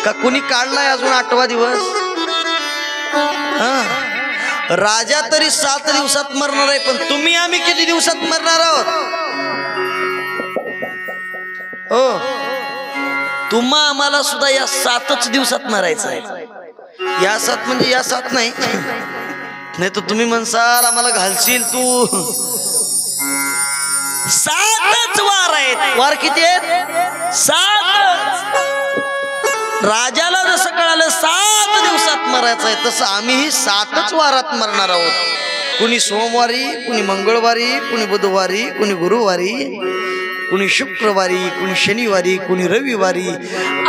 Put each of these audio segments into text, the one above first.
का कुणी काढलाय अजून 8वा दिवस? राजा तरी 7 दिवसात मरणार आहे, पण तुम्ही आम्ही किती दिवसात मरणार आहोत? हो, तुम्हा आम्हाला सुद्धा या 7च दिवसात मरायचं आहे. या 7 म्हणजे या 7 नाही, नाही तर तुम्ही म्हणसाल आम्हाला घालशील तू. 7च वार आहेत. वार किती आहेत? 7. राजाला जसं कळालं 7 दिवसात मरायचं आहे, तसं आम्हीही 7च वारात मरणार आहोत. कुणी सोमवारी, कुणी मंगळवारी, कुणी बुधवारी, कुणी गुरुवारी, कुणी शुक्रवारी, कुणी शनिवारी, कुणी रविवारी.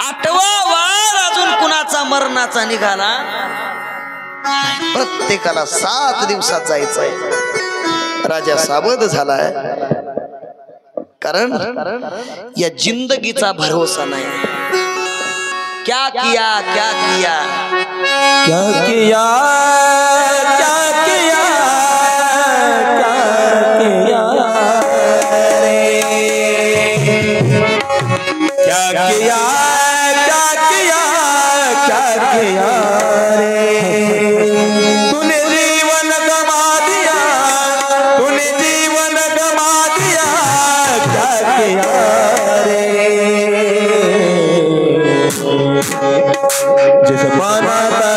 8वा वार अजून कुणाचा मरणाचा निघाला. प्रत्येकाला 7 दिवसात जायचं आहे. राजा सावध झालाय, कारण या जिंदगीचा भरोसा नाही. क्या किया, क्या किया, क्या किया, क्या किया, क्या किया, क्या किया, क्या किया, क्या किया रे. तूने जीवन गमा दिया, तूने जीवन गमा दिया, क्या किया रे. जिस पाना था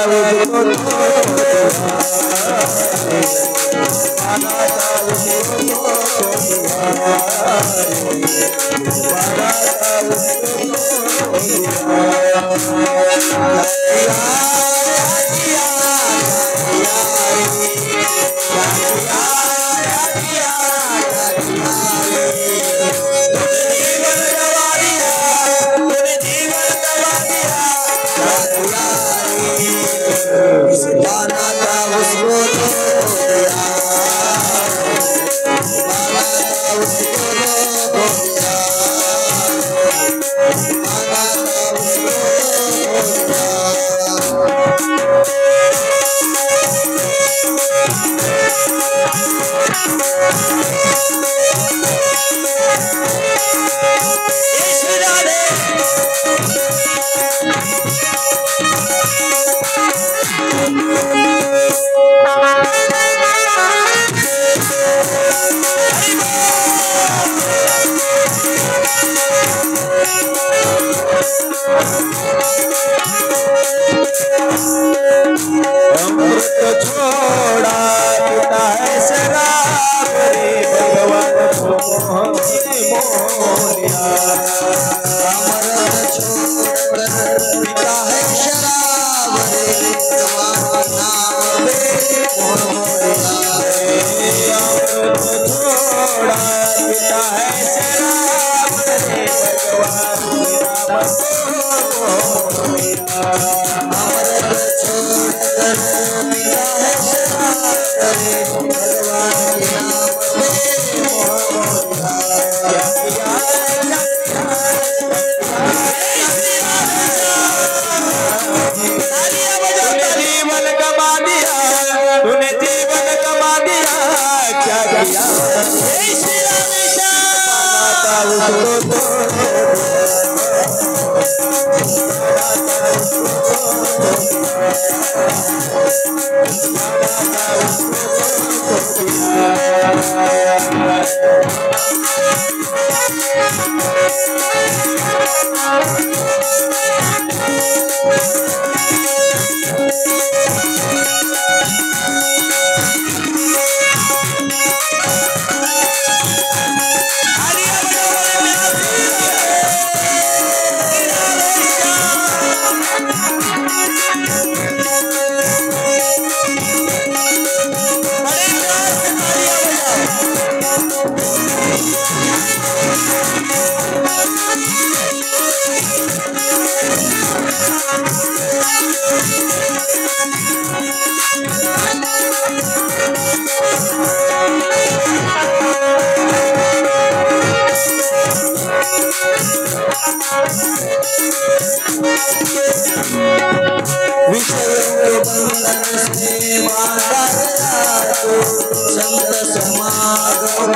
उसको संत समागम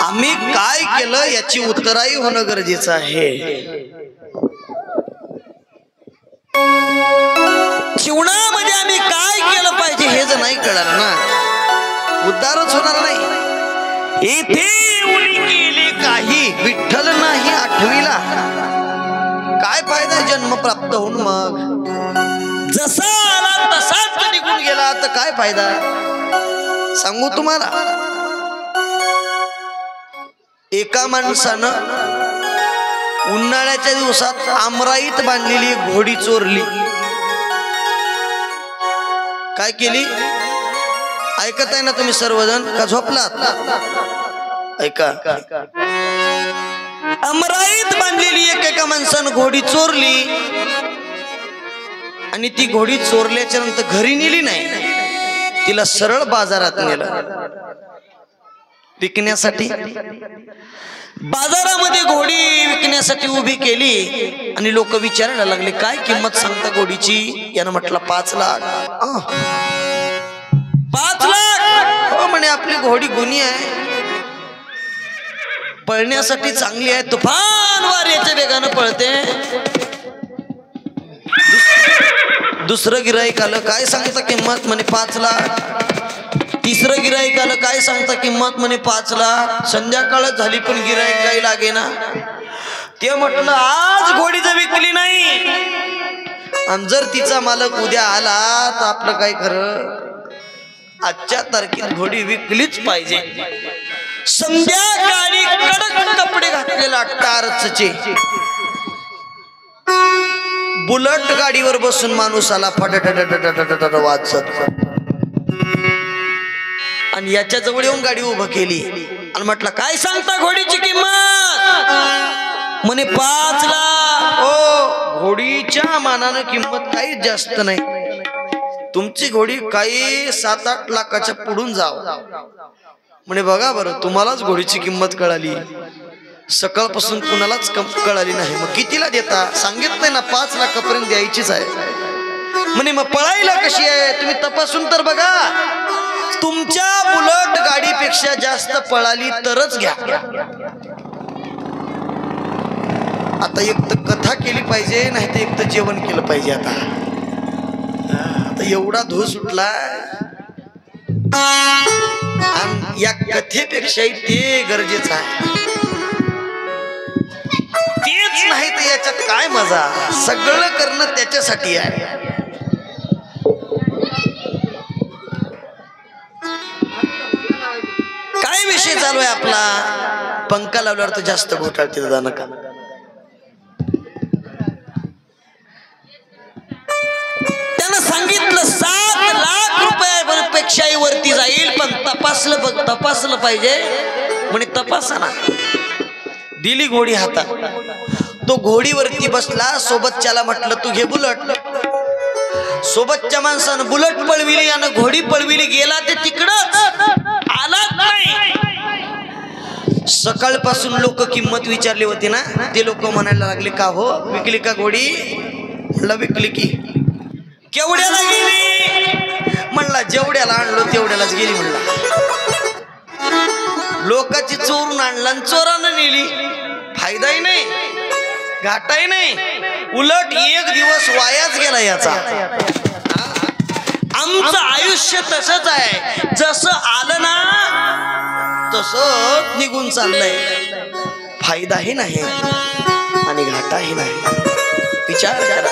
आम्ही काय केलं याची उत्तराई होणं गरजेचं आहे. जीवनामध्ये आम्ही काय केलं पाहिजे हे जर नाही कळलं ना, उद्धारच होणार नाही. इथे उनी केले काही विठ्ठल नाही आठवीला, काय फायदा जन्म प्राप्त होऊन? मग जसा आला तसाच निघून गेला तर काय फायदा? सांगू तुम्हाला, एका माणसानं उन्हाळ्याच्या दिवसात आमराईत बांधलेली घोडी चोरली. काय केली? ऐकत आहे ना तुम्ही सर्वजण का झोपलात? ऐका. अमराईत बांधलेली एका माणसानं घोडी चोरली आणि ती घोडी चोरल्याच्या नंतर घरी नेली नाही, तिला सरळ बाजारात नेलं विकण्यासाठी. बाजारामध्ये घोडी विकण्यासाठी उभी केली आणि लोक विचारायला लागले, काय किंमत सांगता घोडीची? यानं म्हटलं 5 लाख. 5 लाख? हो म्हणे, आपली घोडी गुणी आहे, पळण्यासाठी चांगली आहे, तुफान वाऱ्याच्या वेगानं पळते. दुसरं गिराईक आलं, काय सांगता किंमत? म्हणे 5 लाख. तिसरं गिराईक आलं, काय सांगता किंमत? म्हणे 5 लाख. संध्याकाळ झाली पण गिराईक काही लागे ना. ते म्हटलं, आज घोडी जर विकली नाही आणि जर तिचा मालक उद्या आला तर आपलं काय खरं? आजच्या तारखेत घोडी विकलीच पाहिजे. संध्याकाळी कडक कपडे घातलेला टार्चचे बुलट गाडीवर बसून माणूस आला, फटाफट वाजत, आणि याच्या जवळ येऊन गाडी उभं केली आणि म्हटलं, काय सांगता घोडीची किंमत? म्हणे 5 लाख. ओ, घोडीच्या मानानं किंमत काहीच जास्त नाही. तुमची घोडी काही 7-8 लाखाच्या पुढून जाव. म्हणे बघा बरं, तुम्हालाच घोडीची किंमत कळाली, सकाळपासून कुणालाच कळाली नाही. मग कितीला देता? सांगितलंय ना 5 लाखापर्यंत द्यायचीच आहे. म्हणे मग पळायला कशी आहे? तुम्ही तपासून तर बघा, तुमच्या बुलट गाडीपेक्षा जास्त पळाली तरच घ्या. आता एक तर कथा केली पाहिजे, नाही तर एक तर जेवण केलं पाहिजे. आता एवढा धू सुटला आणि या कथेपेक्षाही ते गरजेचं आहे. तेच नाही तर याच्यात काय मजा? सगळं करणं त्याच्यासाठी आहे. काय विषय चालू आहे आपला? पंखा लावल्यावर तर जास्त घोटाळते दादा, नका. त्यानं सांगितलं 7 लाख रुपयापेक्षाही वरती जाईल, पण तपासलं पाहिजे. म्हणे तपासा ना. दिली घोडी हातात, तो घोडीवरती बसला. सोबतच्याला म्हटलं, तू घे बुलट. सोबतच्या माणसानं बुलट पळविली, यानं घोडी पळविली. गेला ते तिकडच, आलाच नाही. सकाळपासून लोक किंमत विचारली होती ना, ते लोक म्हणायला लागले, का हो विकली का घोडी? म्हणलं विकली की. केवढ्याला गेली? म्हणला जेवढ्याला आणलो तेवढ्यालाच गेली. म्हणला लोकांची चोरून आणला आणि चोरानं नेली, फायदाही नाही घाटाही नाही, उलट एक दिवस वायाच गेला याचा. आमचं आयुष्य तसंच आहे, जसं आलं ना तसंच निघून चाललंय, फायदाही नाही आणि घाटाही नाही. विचार करा.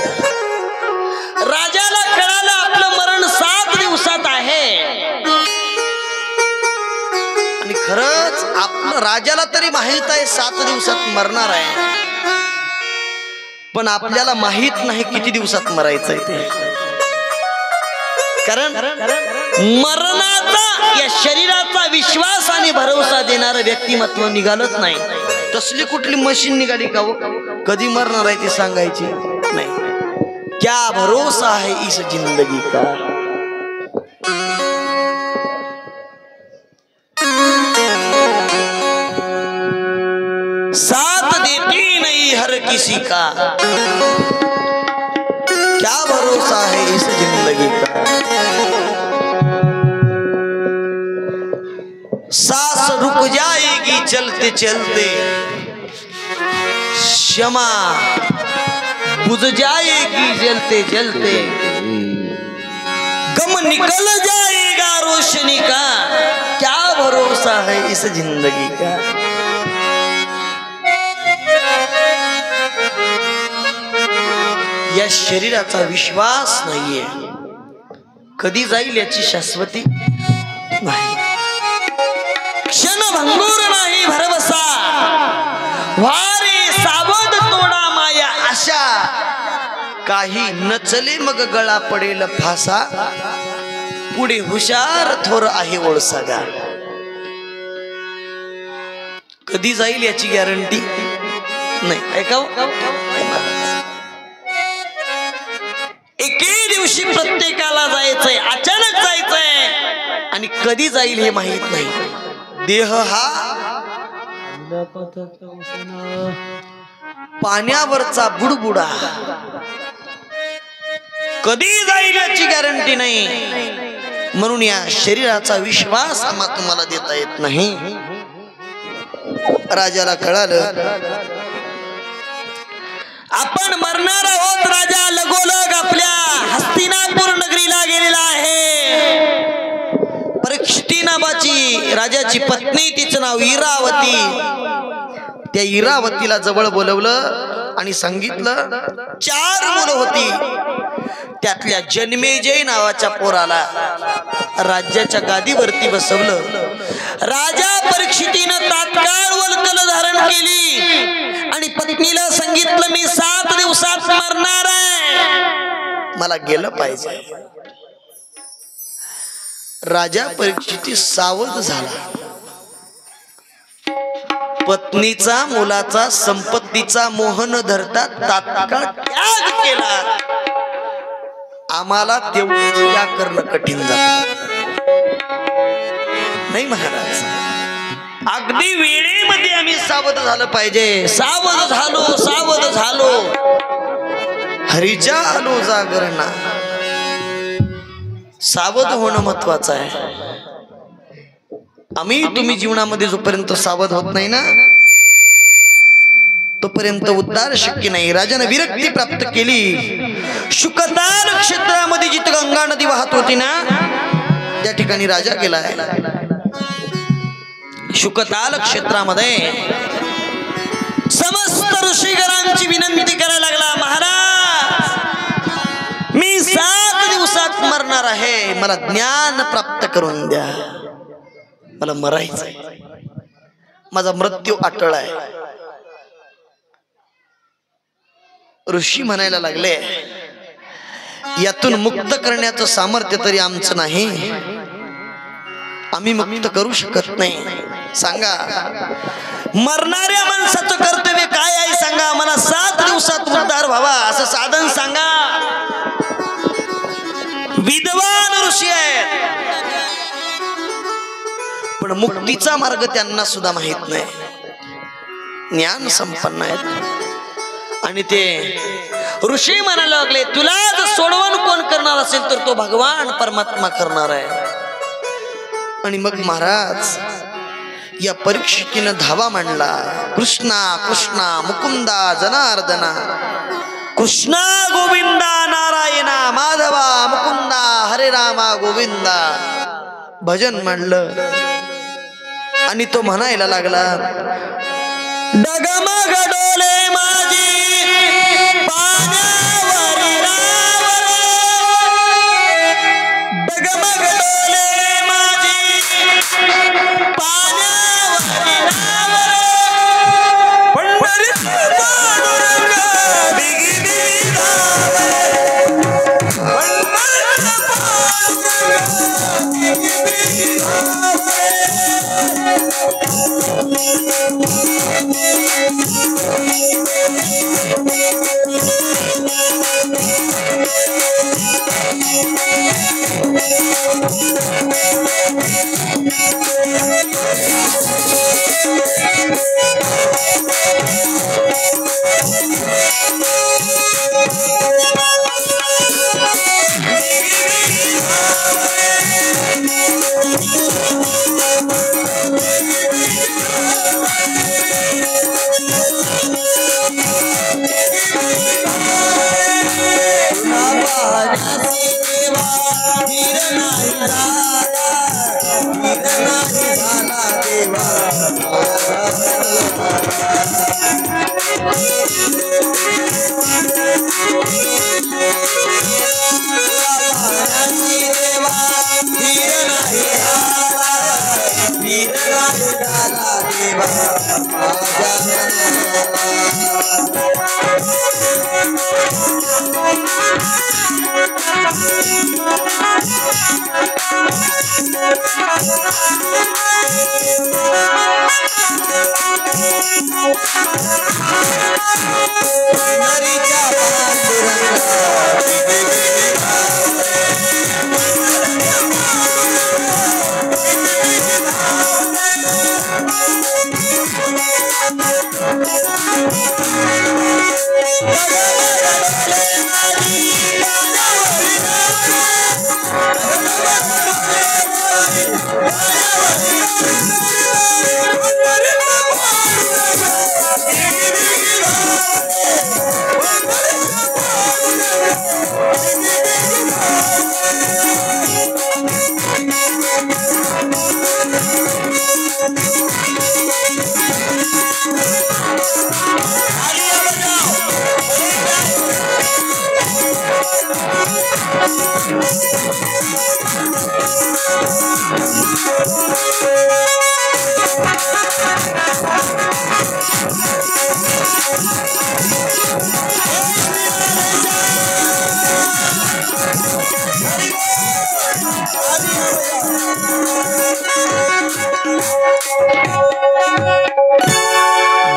राजाला कळालं आपलं मरण 7 दिवसात आहे, आणि खरंच आपलं राजाला तरी माहित आहे 7 दिवसात मरणार आहे, पण आपल्याला माहित नाही किती दिवसात मरायचंय ते. कारण मरणाचा या शरीराचा विश्वास आणि भरोसा देणारं व्यक्तिमत्व निघालच नाही. तसली कुठली मशीन निघाली का हो? कधी मरणार आहे ते सांगायची नाही. क्या भरोसा है इस जिंदगी का. साथ देती नहीं हर किसी का, क्या भरोसा है इस जिंदगी का. सांस रुक जाएगी चलते चलते, क्षमा बुझ जाएगी जलते जलते, गम निकल जाएगा रोशनी का, क्या भरोसा है इस जिंदगी का. या शरीराचा विश्वास नाहीये, कधी जाईल याची शाश्वती नाही. क्षणभंगूर नाही भरवसा, वारे सावध तोडा माया आशा, काही नचले मग गळा पडेल फासा, पुढे हुशार थोर आहे ओळसागा. कधी जाईल याची गॅरंटी नाही. ऐकाव, एके दिवशी प्रत्येकाला जायचंय, अचानक जायचंय, आणि कधी जाईल हे माहित नाही. देह हा पाण्यावरचा बुडबुडा, कधी जाईल याची गॅरंटी नाही. म्हणून या शरीराचा विश्वास आम्हाला तुम्हाला देता येत नाही. राजाला कळालं आपण मरणार आहोत. राजा लगोलग आपल्या हस्तिनापूर नगरीला गेलेला आहे. परीक्षिती नावाची राजाची पत्नी, तिचं नाव इरावती. त्या इरावतीला जवळ बोलवलं आणि सांगितलं 4 मुलं होती, त्यातल्या जन्मेजय नावाच्या पोराला राज्याच्या गादीवरती बसवलं. राजा परीक्षितीनं तात्काळ वल्कल धारण केली आणि पत्नीला सांगितलं मी 7 दिवसात मरणार आहे, मला गेलं पाहिजे. राजा परीक्षिती सावध झाला. पत्नीचा, मुलाचा, संपत्तीचा मोह न धरता तात्काळ त्याग केला. आम्हाला तेवढं त्याग करणं कठीण जातं नाही महाराज. अगदी वेळेमध्ये आम्ही सावध झालं पाहिजे. सावध झालो, सावध झालो, हरीच्या आलो जागरणा. सावध होणं महत्वाचं आहे. आम्ही तुम्ही जीवनामध्ये जोपर्यंत सावध होत नाही ना तोपर्यंत उद्धार शक्य नाही. राजाने विरक्ती प्राप्त केली. शुकताल क्षेत्रामध्ये जिथं गंगा नदी वाहत होती ना त्या ठिकाणी राजा गेलाय. शुकताल क्षेत्रामध्ये समस्त ऋषीगणांची विनंती करायला लागला, महाराज मी 7 दिवसात मरणार आहे, मला ज्ञान प्राप्त करून द्या, मला मरायचंय, माझा मृत्यू अटळ आहे. ऋषी म्हणायला लागले यातून मुक्त करण्याचं सामर्थ्य तरी आमचं नाही, आम्ही मुक्त करू शकत नाही. सांगा मरणाऱ्या माणसाचं कर्तव्य काय आहे सांगा, मला 7 दिवसात उद्धार व्हावा असं साधन सांगा. विद्वान ऋषी आहेत पण मुक्तीचा मार्ग त्यांना सुद्धा माहित नाही. ज्ञान संपन्न आहेत आणि ते ऋषी म्हणायला लागले तुला जर सोडवण कोण करणार असेल तर तो भगवान परमात्मा करणार आहे. आणि मग महाराज या परीक्षितीनं धावा मांडला. कृष्णा कृष्णा मुकुंदा जनार्दना, कृष्णा गोविंदा नारायणा माधवा मुकुंदा हरे रामा गोविंदा भजन म्हणलं. आणि तो म्हणायला लागला, डगमग डोले माझी पाण्यावरी रावर, डगमग डोले माझी पाण्यावरी रावर, पंढरीत पांडुरंग बिगी बिगी धावरे, पंढरीत पांडुरंग बिगी बिगी धावरे.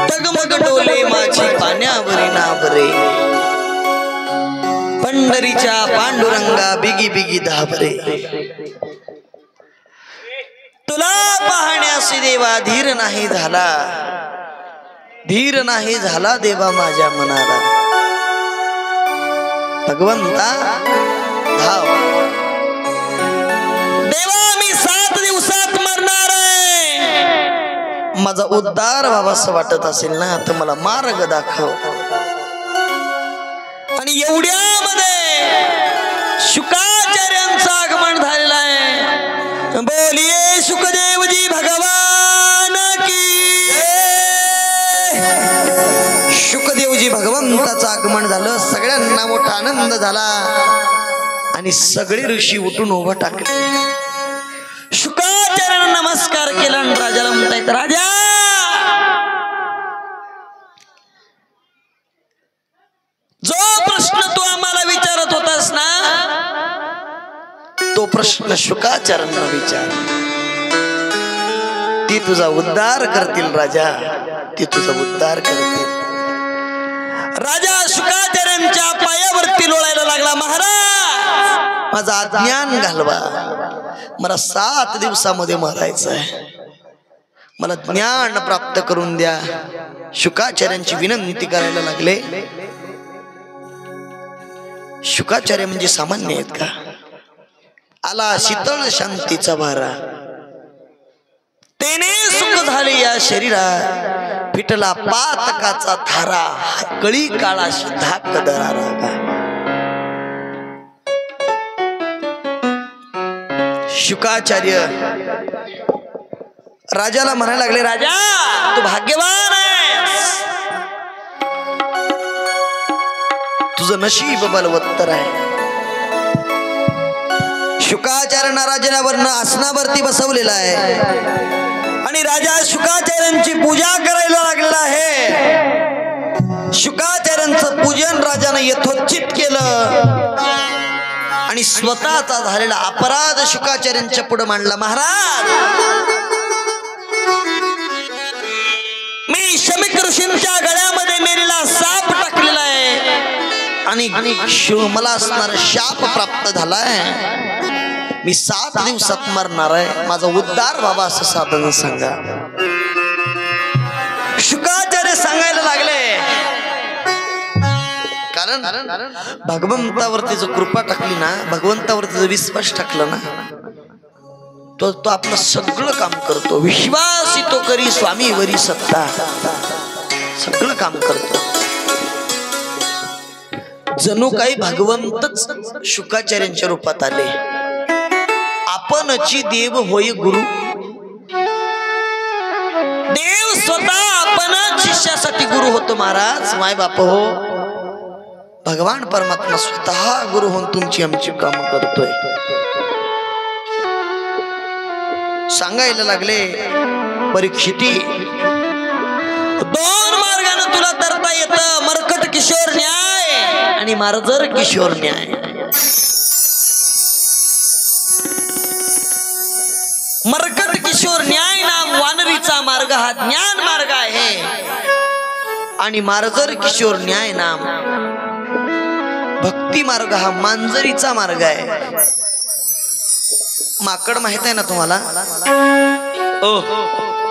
डगमग डोले माझी पाण्यावरी नावरे, पंढरीच्या पांडुरंगा बिगी बिगी धावरे. तुला पाहण्यास देवा धीर नाही झाला, धीर नाही झाला देवा माझ्या मनाला. भगवंता धाव देवा, मी 7 दिवसात मरणार आहे. माझा उद्धार व्हावासं वाटत असेल ना तर मला मार्ग दाखव. आणि एवढ्यामध्ये शुकाचार्यांचं आगमन झालेलं आहे. बोलिये शुकदेवजी भगवान की. शुकदेवजी भगवंताचं आगमन झालं. सगळ्यांना मोठा आनंद झाला आणि सगळे ऋषी उठून उभं टाकले. शुकाचार्यांना नमस्कार केला आणि राजाला म्हणतायत, राजा जो प्रश्न तू आम्हाला विचारत होतास ना तो प्रश्न शुकाचार्यांना विचार. ती तुझा उद्धार करतील राजा, ती तुझा उद्धार करतील. राजा शुकाचार्यांच्या पायावरती लोळायला लागला, महाराज माझा अज्ञान घालवा, मला 7 दिवसामध्ये मरायचं आहे, मला ज्ञान प्राप्त करून द्या. शुकाचार्यांची विनंती करायला लागले. शुकाचार्य म्हणजे सामान्य आहेत का? आला शीतळ शांतीचा वारा, तेने सुख झाले या शरीरात, फिटला पातकाचा थारा, कळी काळाशी धाक दरारा गा. शुकाचार्य राजाला म्हणायला लागले, राजा तू भाग्यवान आहेस, तुझं नशीब बलवत्तर आहे. शुकाचार्य राजावरनं आसनावरती बसवलेला आहे आणि राजा शुकाचार्यांची पूजा करायला लागलेला आहे. शुकाचार्यांचं पूजन राजानं यथोचित केलं आणि स्वतःचा झालेला अपराध शुकाचार्यांच्या पुढे मांडला. महाराज, मी शमिक ऋषींच्या गळ्यामध्ये मेलेला साप टाकलेला आहे आणि मला असणारा शाप प्राप्त झालाय. मी 7 दिवसात मरणार आहे, माझा उद्धार व्हावा असं साधन सांगा. शुकाचार्य सांगायला लागले, कारण भगवंतावरती जो कृपा टाकली ना, भगवंतावरती जो विश्वास टाकला ना, तो आपलं सगळं काम करतो. विश्वास तो करी स्वामी वरी सत्ता, सगळं काम करतो. जणू काही भगवंतच शुकाचार्यांच्या रूपात आले. आपणची देव होय गुरु, देव स्वतः आपण शिष्यासाठी गुरु होतो. महाराज, माय बाप हो, भगवान परमात्मा स्वतः गुरु होऊन तुमची आमची काम करतोय. सांगायला लागले, परीक्षिती 2 मार्गाने तुला तरता येतं, मरकट किशोर न्याय आणि मार्जर किशोर न्याय. मरकट किशोर न्याय नाम वानरीचा मार्ग हा ज्ञान मार्ग आहे आणि मार्जर किशोर न्याय नाम भक्ती मार्ग हा मांजरीचा मार्ग आहे. माकड माहित आहे ना तुम्हाला? ओ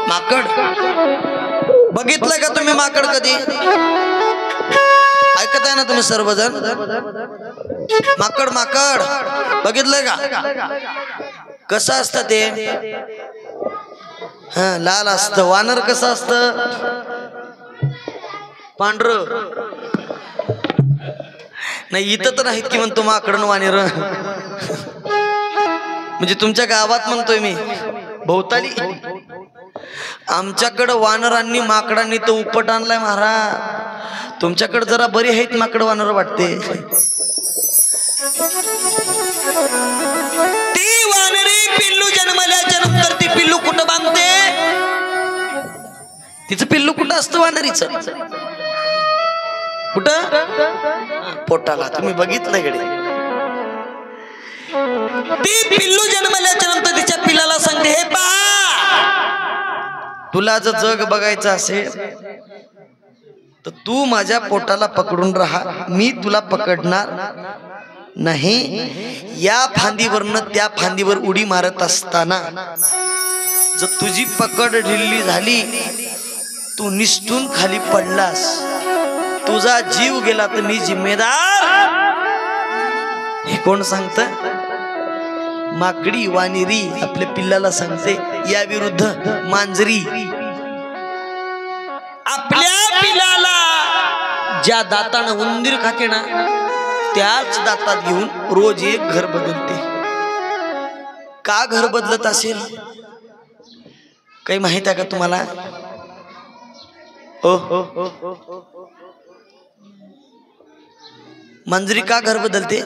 माकड बघितलं का तुम्ही? माकड कधी ऐकत आहे ना तुम्ही सर्वजण? माकड माकड बघितलंय का? कसं असतं ते? हा, लाल असतं. वानर कसं असतं? पांढरं. नाही, इथं तर नाहीत की म्हणतो माकडन वानर. म्हणजे तुमच्या गावात म्हणतोय मी, भोवताली. आमच्याकडं वानरांनी माकडांनी तो उपट आणलाय महाराज. तुमच्याकडे जरा बरी आहेत माकड वानर वाटते. ती वानरी पिल्लू जन्मल्याच्या नंतर ती पिल्लू कुठं बांधते? तिचं पिल्लू कुठं असतं वानरीचं? कुठं? पोटाला. तुम्ही बघितलं गडे? ती पिल्लू जन्मल्याच्या नंतर तिच्या पिल्लाला सांगते, हे पहा, तुला जर जग बघायचं असेल तर तू माझ्या पोटाला पकडून राहा, मी तुला पकडणार नाही. या फांदीवरनं त्या फांदीवर उडी मारत असताना जर तुझी पकड ढिल्ली झाली, तू निसटून खाली पडलास, तुझा जीव गेला तर मी जिम्मेदार. हे कोण सांगतं? माकडी वानिरी आपल्या पिल्लाला सांगते. या विरुद्ध मांजरी आपल्या पिल्लाला ज्या दातानं उंदीर खाते ना, त्याच दातात घेऊन रोज एक घर बदलते. का घर बदलत असेल काही माहित आहे का तुम्हाला? मांजरी का घर बदलते?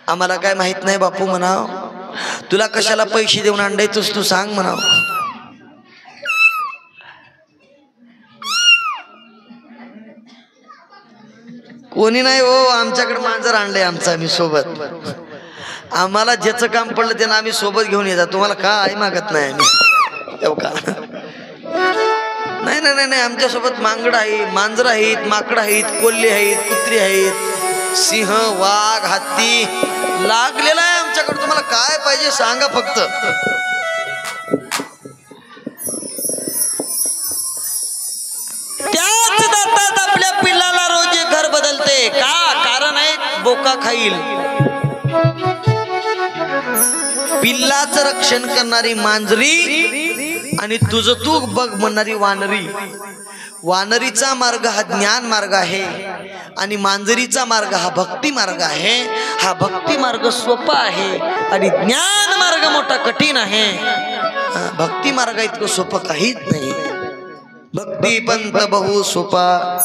आम्हाला काय माहित नाही बापू म्हणाव. तुला कशाला पैसे देऊन आणले तू सांग म्हणाव. कोणी नाही हो, आमच्याकडे मांजर आणलंय आमचं आम्ही सोबत. आम्हाला ज्याचं काम पडलं त्यानं आम्ही सोबत घेऊन येतात. तुम्हाला काय मागत नाही आम्ही का? नाही नाही नाही, आमच्या सोबत मांगड आहेत, मांजर आहेत, माकड आहेत, कोल्हे आहेत, कुत्री आहेत, सिंह, वाघ, हत्ती लागलेला आहे आमच्याकडे. तुम्हाला काय पाहिजे सांगा फक्त. त्याच दातात आपल्या पिल्लाला रोज एक घर बदलते. का? कारण आहे बोका खाईल. पिल्लाचं रक्षण करणारी मांजरी आणि तुझं तू बघ म्हणणारी वानरी. वानरीचा मार्ग हा ज्ञान मार्ग आहे आणि मांजरीचा मार्ग हा भक्ती मार्ग आहे. हा भक्ती मार्ग सोपा आहे आणि ज्ञान मार्ग मोठा कठीण आहे. भक्ती मार्ग इतकं सोपं काहीच नाही. भक्ती पंत बहु सोपा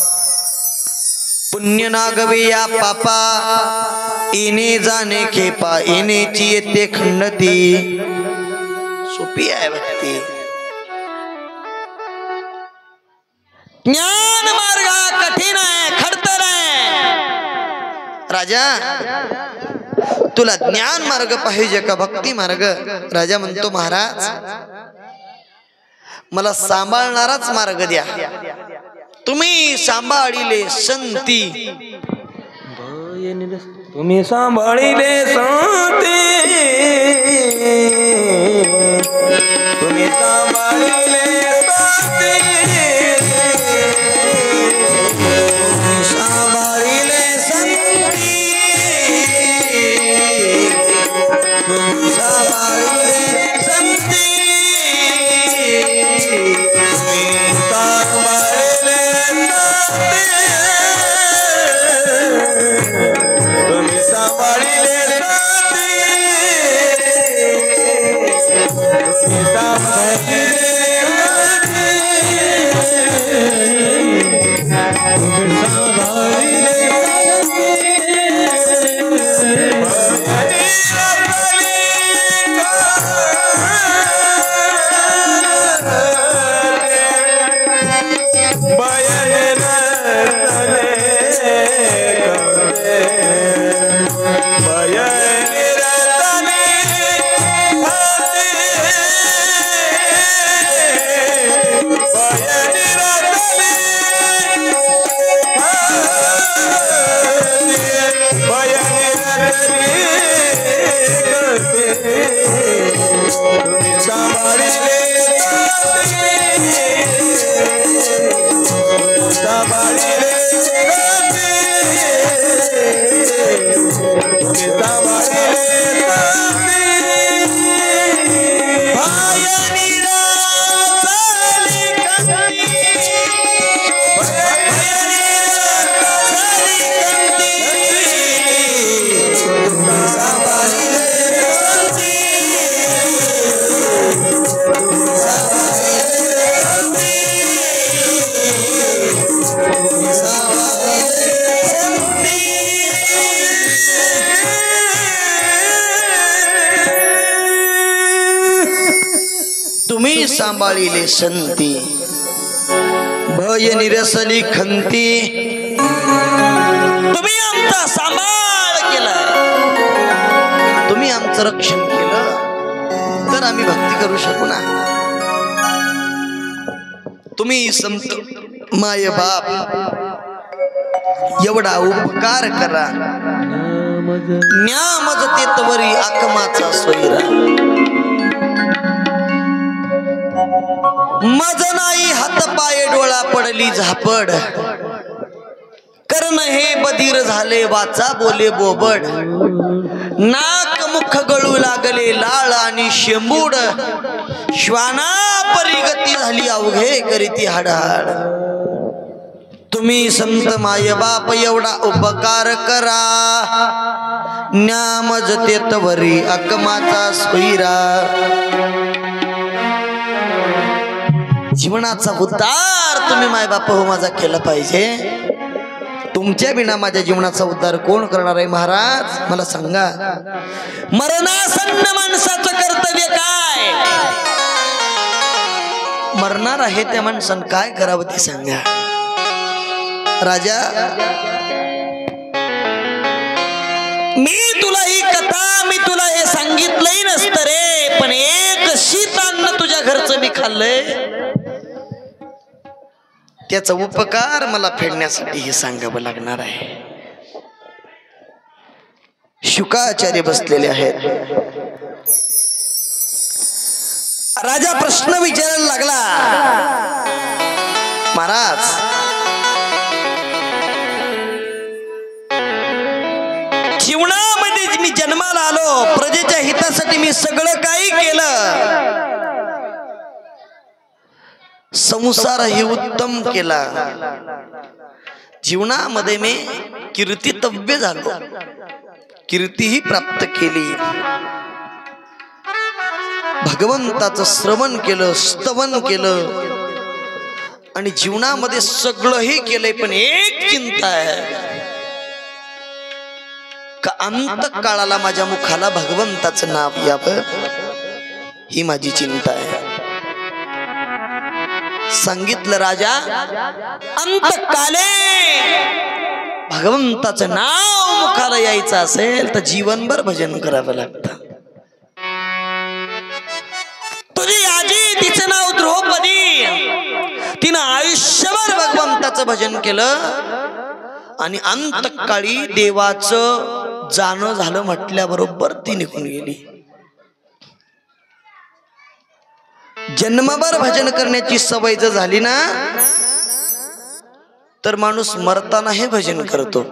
पुण्य नागवे या पापा येणे जाणे खेपा येणेची येते खंडती. सोपी आहे भक्ती. ज्ञान मार्ग कठीण आहे, खडतर आहे. राजा तुला ज्ञान मार्ग पाहिजे का भक्ती मार्ग? राजा म्हणतो महाराज मला सांभाळणाराच मार्ग द्या. तुम्ही सांभाळिले संती. तुम्ही सांभाळिले संती. तुम्ही सांभाळिले संती. तुम्ही सांभाळिले संती. तुम्ही सांभाळिले संती. तुम्ही सांभाळिले संती. भय निरसली खंती. तुम्ही आमचा सांभाळ केलाय, तुम्ही आमचं रक्षण केलं तर आम्ही भक्ती करू शकू ना. तुम्ही संत माय बाप एवढा उपकार करा. न्यामज तेतवरी आकमाचा सोयरा. मज नाही हात पाय डोळा पडली झापड. कर्ण हे बधीर झाले वाचा बोले बोबड. नाक मुख गळू लागले लाळ आणि शेंबूड. श्वाना परिगती झाली अवघे करीती हाडहाड. तुम्ही संत माय बाप एवढा उपकार करा. न्यामज तेतवरी आकमाचा सोयरा. जीवनाचा उद्धार तुम्ही मायबाप हो माझा केला पाहिजे. तुमच्या बिना माझ्या जीवनाचा उद्धार कोण करणार आहे महाराज? मला सांगा. मरणासन्न माणसाचं कर्तव्य काय? मरणार आहे त्या माणसानं काय करावं ते सांगा. राजा मी तुला ही कथा मी तुला हे सांगितलंही नसतं रे, पण एक शीतान्न तुझ्या घरचं मी खाल्लंय. त्याचा उपकार मला फेडण्यासाठी हे सांगावं लागणार आहे. शुकाचार्य बसलेले आहेत. राजा प्रश्न विचारायला लागला. महाराज जीवनामध्ये मी जन्माला आलो, प्रजेच्या हितासाठी मी सगळं काही केलं, संसार हे उत्तम केला, जीवनामध्ये मी कीर्तितव्य झालो, कीर्तीही प्राप्त केली, भगवंताचं श्रवण केलं, स्तवन केलं आणि जीवनामध्ये सगळंही केलंय. पण एक चिंता आहे का अंत काळाला माझ्या मुखाला भगवंताचं नाव यावं, ही माझी चिंता आहे. सांगितलं राजा, अंतकाले भगवंताचं नाव मुखाला यायचं असेल तर जीवनभर भजन करावं लागतं. तुझी आजी, तिचं नाव द्रौपदी, तिनं आयुष्यभर भगवंताचं भजन केलं आणि अंतकाळी देवाचं जाणं झालं म्हटल्याबरोबर ती निघून गेली. जन्मभर भजन करण्याची सवय जर झाली ना तर माणूस मरताना हे भजन करतो.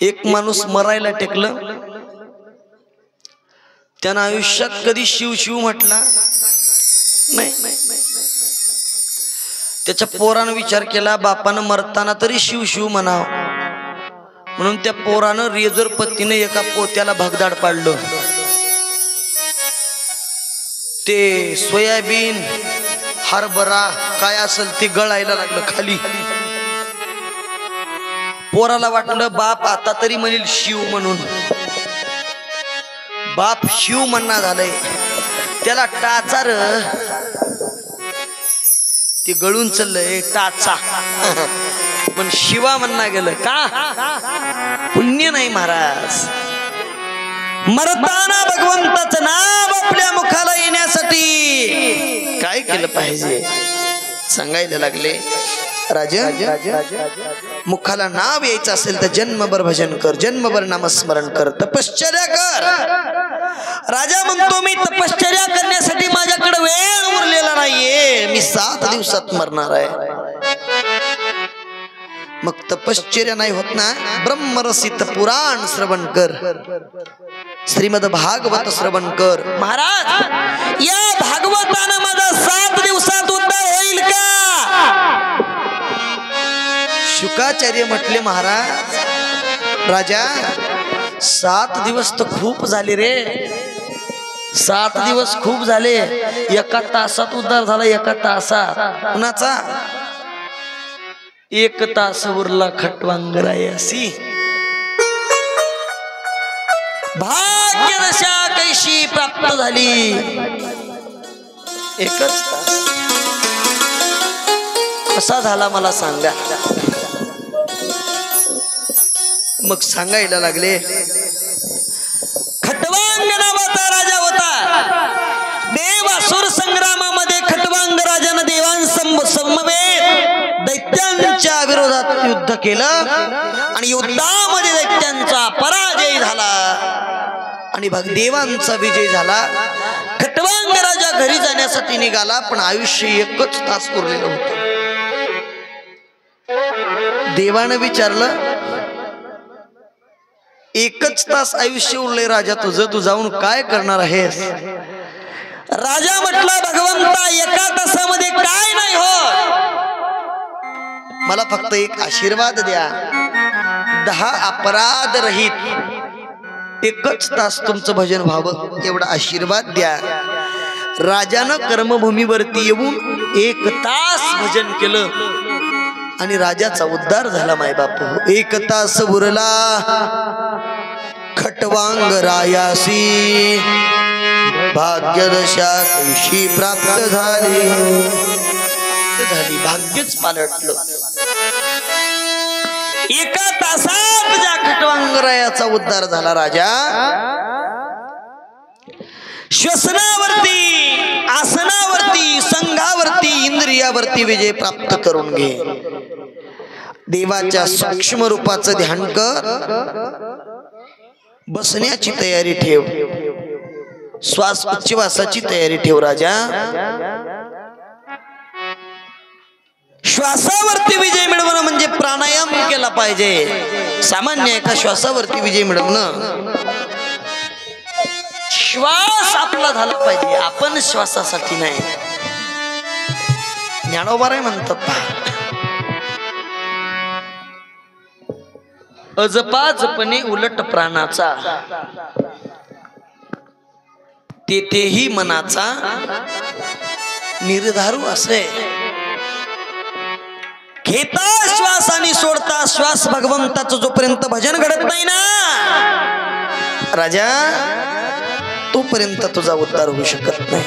एक माणूस मरायला टेकलं, त्यानं आयुष्यात कधी शिव शिव म्हटला नाही. त्याच्या पोरानं विचार केला, बापानं मरताना तरी शिव शिव म्हणाव, म्हणून त्या पोरानं रेजर पत्तीने एका पोत्याला भगदाड पाडलं. ते सोयाबीन, हरभरा काय असेल ते गळायला लागलं खाली. पोराला वाटलं बाप आता तरी म्हणेल शिव म्हणून, बाप शिव म्हणणं झालंय. त्याला टाचा र ते गळून चाललंय टाचा, पण शिवा म्हणणं गेलं का? पुण्य नाही महाराज. मरताना भगवंताचं नाव आपल्या मुखाला येण्यासाठी काय केलं पाहिजे सांगायला लागले. राजा, मुखाला नाव यायचं असेल तर जन्मभर भजन कर, जन्मभर नामस्मरण कर, तपश्चर्या कर. राजा म्हणतो मी तपश्चर्या करण्यासाठी माझ्याकडे वेळ उरलेला नाहीये, मी 7 दिवसात मरणार आहे. मग तपश्चर्या नाही होत ना, ब्रह्मरसित पुराण श्रवण कर, श्रीमद भागवत श्रवण कर. महाराज, या भागवतानं माझा 7 दिवसात उद्धार होईल का? शुकाचार्य म्हटले, महाराज राजा 7 दिवस तर खूप झाले रे, 7 दिवस खूप झाले. 1 तासात उद्धार झाला, 1 तासात. कुणाचा? 1 तास उरला खटवांगरायासी. भाग्यदशा कैशी प्राप्त झाली, 1च तास. कसा झाला मला सांगा. मग सांगायला लागले, खटवांग नावाचा राजा होता. देवासुर संग्रामामध्ये खटवांग राजानं देवांसमवेत दैत्यांच्या विरोधात युद्ध केलं आणि युद्धामध्ये दैत्यांचा पराजय झाला आणि देवांचा विजय झाला. खटवांग राजा घरी जाण्यासाठी निघाला, पण आयुष्य 1च तास उरलेलं होतं. देवानं विचारलं, 1च तास आयुष्य उरले राजा तुझं, तू जाऊन काय करणार आहेस? राजा म्हटला, भगवंता 1 तासामध्ये काय नाही होत, मला फक्त एक आशीर्वाद द्या. 10 अपराध रहित 1च तास तुमचं भजन व्हावं, एवढा आशीर्वाद द्या. राजानं कर्मभूमीवरती येऊन 1 तास भजन केलं आणि राजाचा उद्धार झाला. माय बापू, 1 तास उरला खटवांग रायासी, भाग्यदशा कैशी प्राप्त झाली. भाग्यच पालटलं. 1 तासात ज्या खटवांग रायाचा उद्धार झाला, राजा श्वसनावरती, आसनावरती, संघावरती, इंद्रियावरती विजय प्राप्त करून घे. देवाच्या सूक्ष्म रूपाचं ध्यान कर, बसण्याची तयारी ठेव, श्वास उच्छ्वासाची तयारी ठेव. राजा, श्वासावरती विजय मिळवणं म्हणजे प्राणायाम केला पाहिजे. सामान्य एका श्वासावरती विजय मिळवणं. श्वास आपला झाला पाहिजे, आपण श्वासासाठी नाही. ज्ञानोबाराय म्हणतात अजपा जपणे उलट प्राणाचा, तेथेही मनाचा निर्धारू असे. घेता श्वास आणि सोडता श्वास भगवंताचं जोपर्यंत भजन घडत नाही ना राजा, तोपर्यंत तुझा उद्धार होऊ शकत नाही.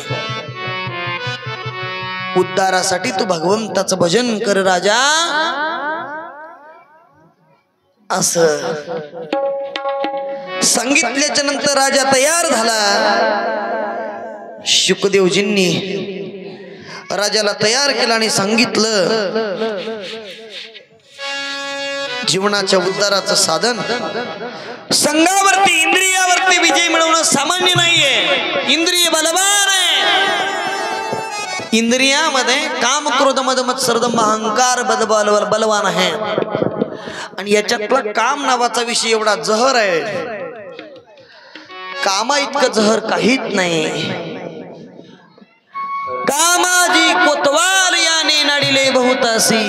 उद्धारासाठी तू भगवंताचं भजन कर राजा. असं सांगितल्याच्या नंतर राजा तयार झाला. शुकदेवजींनी राजाला तयार केलं आणि सांगितलं जीवनाच्या उद्धाराचं साधन संघावरती इंद्रियावरती विजय मिळवणं सामान्य नाहीये. इंद्रिय बलवान आहे. इंद्रियामध्ये काम क्रोध मद मत्सर दंभ अहंकार बलवान आहे. आणि याच्यातला काम नावाचा विषय एवढा जहर आहे. कामा इतकं जहर काहीच नाही. कामाजी कोतवाल याने नाडिले बहुतासी,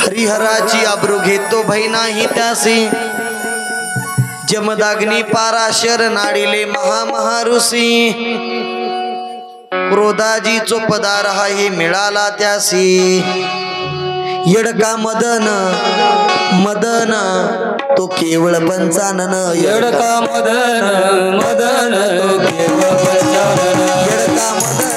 हरिहराची आबरू घेतो भय नाही त्यासी. जमदाग्नी पाराशर नाडिले महामहारुषी, क्रोधाजी चोपदार हा हे मिळाला त्यासी. येडका मदन मदन तो केवळ पंचानन. येडका मदन मदन तो केवळ पंचानन. येडका मदन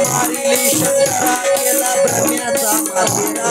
मारिली शंकरा केला ब्रह्म्याचा मातेरा.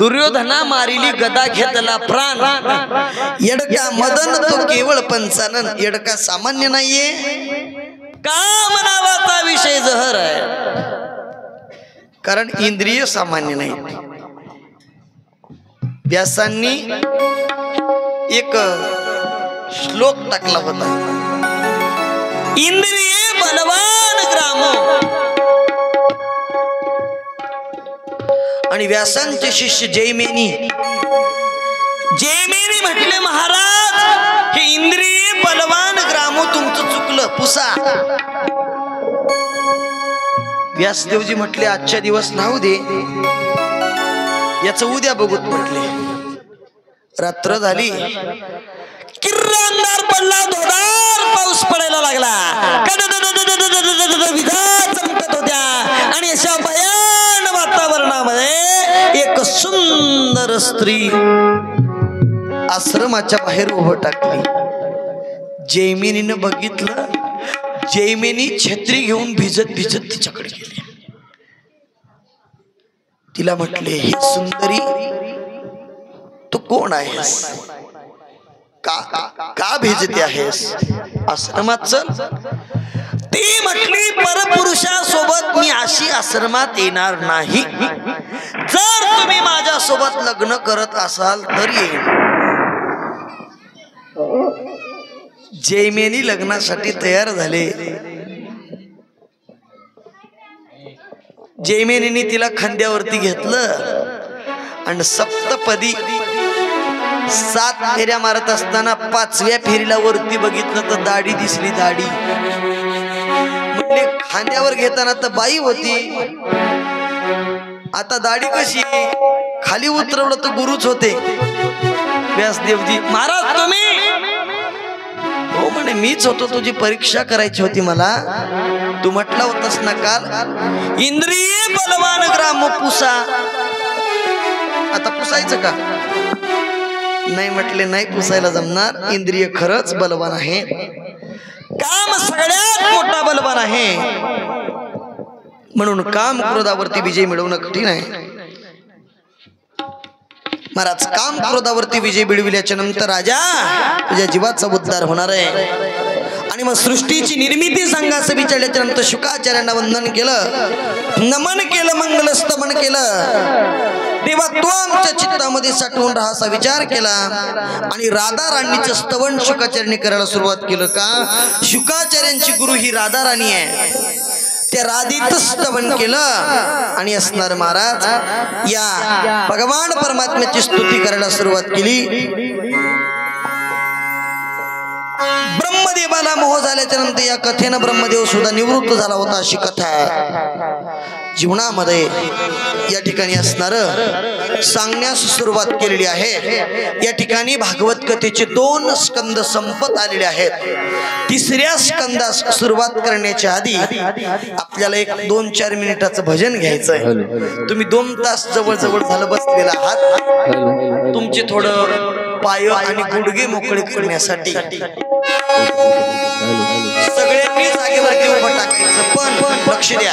दुर्योधना मारिली गदा घेतला प्राण. येडका मदन तो केवळ पंचानन. येडका सामान्य नाहीये. काम नावाचा विषय जहर आहे. कारण इंद्रिय सामान्य नाही. व्यासांनी एक श्लोक टाकला होता, इंद्रिये बलवान ग्रामो. आणि व्यासांचे शिष्य जैमिनी म्हटले महाराज हे इंद्रिय बलवान ग्रामो तुमचं चुकलं, पुसा. व्यासदेवजी म्हटले आजच्या दिवस राहू दे, याच उद्या बघूत म्हटले. रात्र झाली किर्रा अंधार पडला, धोधार पाऊस पडायला लागला, विजा चमकत होत्या आणि अशा भयान वातावरणामध्ये एक सुंदर स्त्री आश्रमाच्या बाहेर उभं टाकली. जैमिनीनं बघितलं. जैमिनी छत्री घेऊन भिजत भिजत तिच्याकडे गेली. तिला म्हटले, ही सुंदरी तू कोण आहेस? का भिजते आहेस? आश्रमात चल. ती म्हटली, परपुरुषासोबत मी अशी आश्रमात येणार नाही. जर तुम्ही माझ्यासोबत लग्न करत असाल तर येईन. जैमिनी लग्नासाठी तयार झाले. जैमिनीने तिला खांद्यावरती घेतलं आणि सप्तपदी 7 फेऱ्या मारत असताना 5व्या फेरीला वरती बघितलं तर दाढी दिसली. दाढी म्हणजे खांद्यावर घेताना तर बाई होती, आता दाढी कशी? खाली उतरवलं तर गुरुच होते. व्यासदेवजी, महाराज तुम्ही? हो म्हणे, मीच होतो. तुझी परीक्षा करायची होती मला. तू म्हटला होतास ना काल, इंद्रिय बलवान ग्राम पुसा. आता पुसायचं का? नाही म्हटले, नाही पुसायला जमणार. इंद्रिय खरंच बलवान आहे. काम सगळ्यात मोठा बलवान आहे. म्हणून काम क्रोधावरती विजय मिळवणं कठीण आहे. महाराज, काम क्रोधावरती विजय मिळविल्याच्या नंतर राजा तुझ्या जीवाचा उद्धार होणार आहे. आणि मग सृष्टीची निर्मिती सांगायचं विचारल्याच्या नंतर शुकाचार्यांना वंदन केलं, नमन केलं, मंगलस्तमन केलं. तेव्हा तो आमच्या चित्तामध्ये साठवून राहा असा विचार केला. आणि राधा राणीचं स्तवन शुकाचार्यांनी करायला सुरुवात केलं. का? शुकाचार्यांची गुरु ही राधा राणी आहे. त्या राधेचं स्तवन केलं आणि असणार महाराज या भगवान परमात्म्याची स्तुती करायला सुरुवात केली. ब्रह्मदेवाला मोह झाल्याच्या नंतर या कथेनं ब्रह्मदेव सुद्धा निवृत्त झाला होता अशी कथा आहे. जीवनामध्ये या ठिकाणी असणार सांगण्यास सुरुवात केलेली आहे. या ठिकाणी भागवत कथेचे 2 स्कंद संपत आलेले आहेत. 3ऱ्या स्कंदास सुरुवात करण्याच्या आधी आपल्याला एक 2-4 मिनिटाचं भजन घ्यायचं आहे. तुम्ही 2 तास जवळ झालं बसलेला आहात. तुमचे थोडं पाय आणि गुडघे मोकळे करण्यासाठी सगळ्यांनी जागेवरती उभं टाकायचं. पण लक्ष द्या,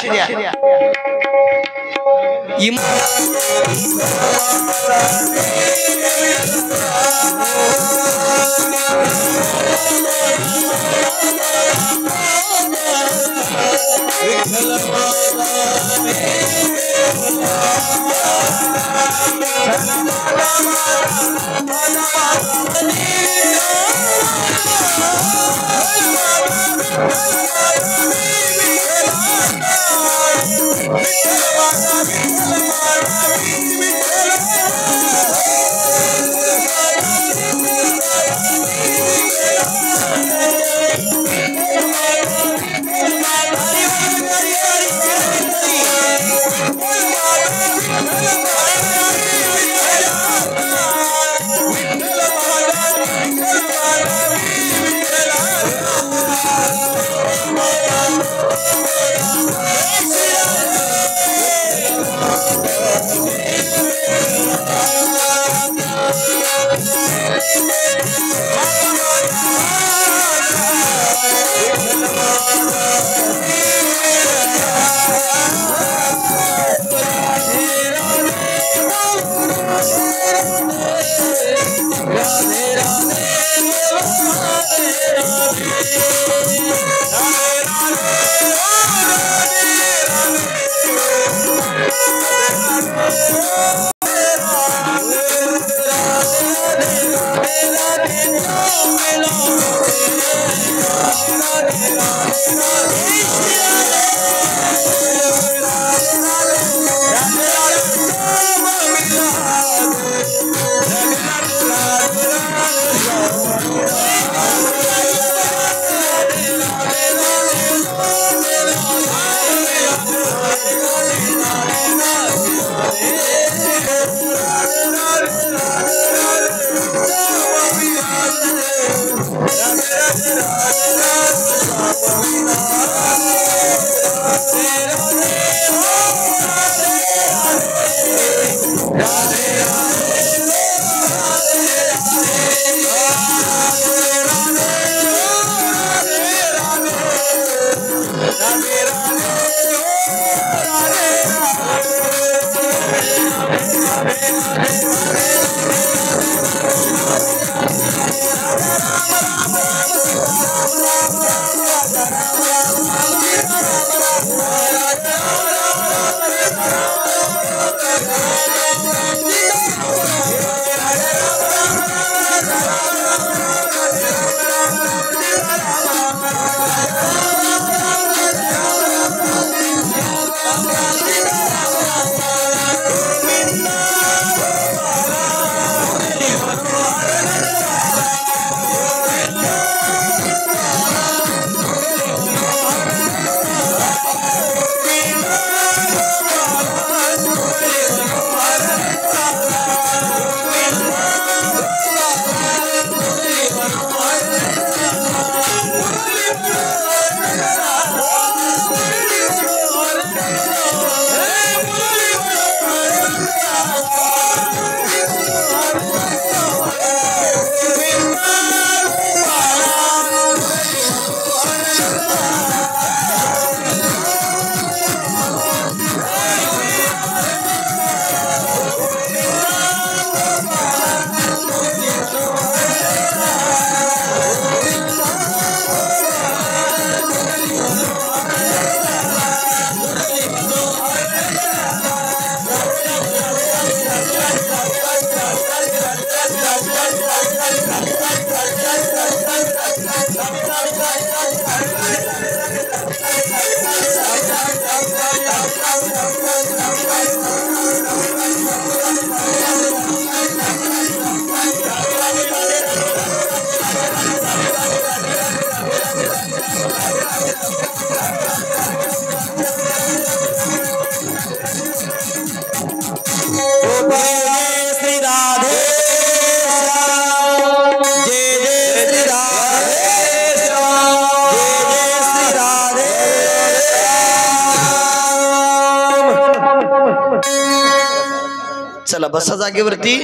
चला बसा जागेवरती.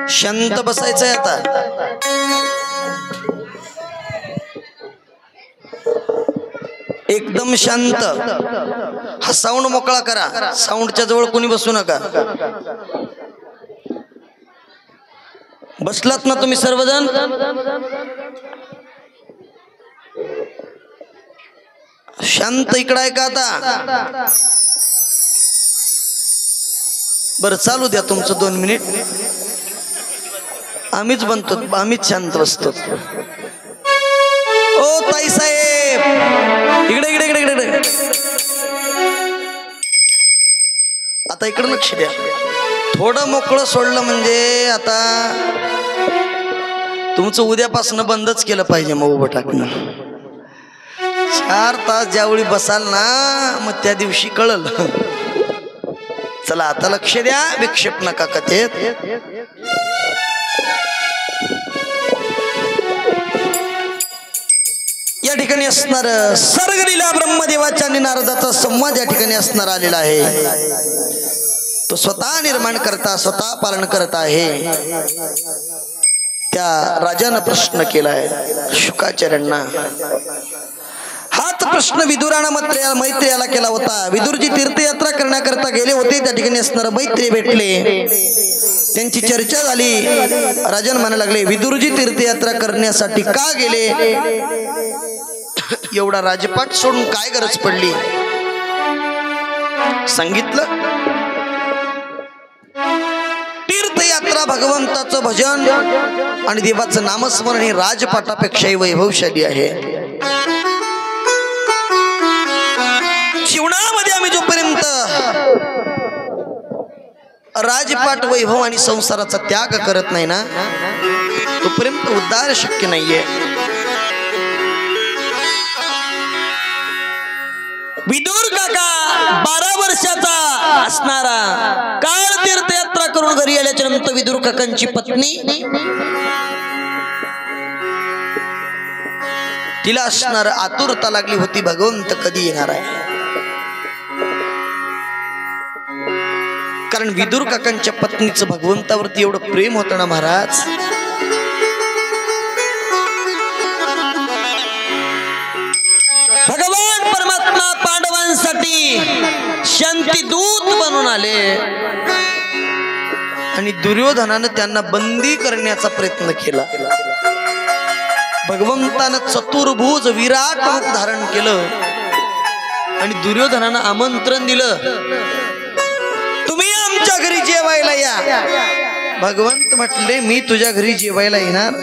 शांत बसायचंय आता. एकदम शांत. हा साऊंड मोकळा करा. साऊंडच्या जवळ कोणी बसू नका. बसलात ना तुम्ही सर्वजण? शांत इकडं आहे का आता? बरं चालू द्या तुमचं 2 मिनिट. आम्हीच बनतो, आम्हीच शांत बसतो. ओ ताई साहेब इकडे इकडे इकडे इकडे. आता इकडे लक्ष द्या. थोडं मोकळं सोडलं म्हणजे आता तुमचं उद्यापासून बंदच केलं पाहिजे मग उभं टाकणं. 4 तास ज्यावेळी बसाल ना मग त्या दिवशी कळल. चला आता लक्ष द्या. विक्षेप नका कथेत. या ठिकाणी असणार सर्गलीला ब्रह्मदेवाच्या आणि नारदाचा संवाद या ठिकाणी असणार आलेला आहे. तो स्वतः निर्माण करता स्वतः पालन करत आहे. त्या राजानं प्रश्न केलाय शुकाचार्यांना. हाच प्रश्न विदुरानं मैत्रेयाला केला होता. विदुरजी तीर्थयात्रा करण्याकरता गेले होते. त्या ठिकाणी असणारे मैत्रेय भेटले. त्यांची चर्चा झाली. राजन म्हणायला लागले विदुरजी तीर्थयात्रा करण्यासाठी का गेले? एवढा राजपाट सोडून काय गरज पडली? सांगितलं तीर्थयात्रा भगवंताचं भजन आणि देवाचं नामस्मरण हे राजपाटापेक्षाही वैभवशाली आहे. जीवनामध्ये आम्ही जोपर्यंत राजपाट वैभव आणि संसाराचा त्याग करत नाही ना तोपर्यंत उद्धार शक्य नाहीये. विदुर काका 12 वर्षाचा असणारा काळ तीर्थयात्रा करून घरी आल्याच्या नंतर विदुर काकांची पत्नी तिला असणार आतुरता लागली होती भगवंत कधी येणार आहे. कारण विदुर काकांच्या पत्नीचं भगवंतावरती एवढं प्रेम होतं ना महाराज. भगवान परमात्मा पांडवांसाठी शांती दूत बनून आले आणि दुर्योधनानं त्यांना बंदी करण्याचा प्रयत्न केला. भगवंतानं चतुर्भुज विराट रूप धारण केलं आणि दुर्योधनानं आमंत्रण दिलं तुम्ही आमच्या घरी जेवायला या. भगवंत म्हटले मी तुझ्या घरी जेवायला येणार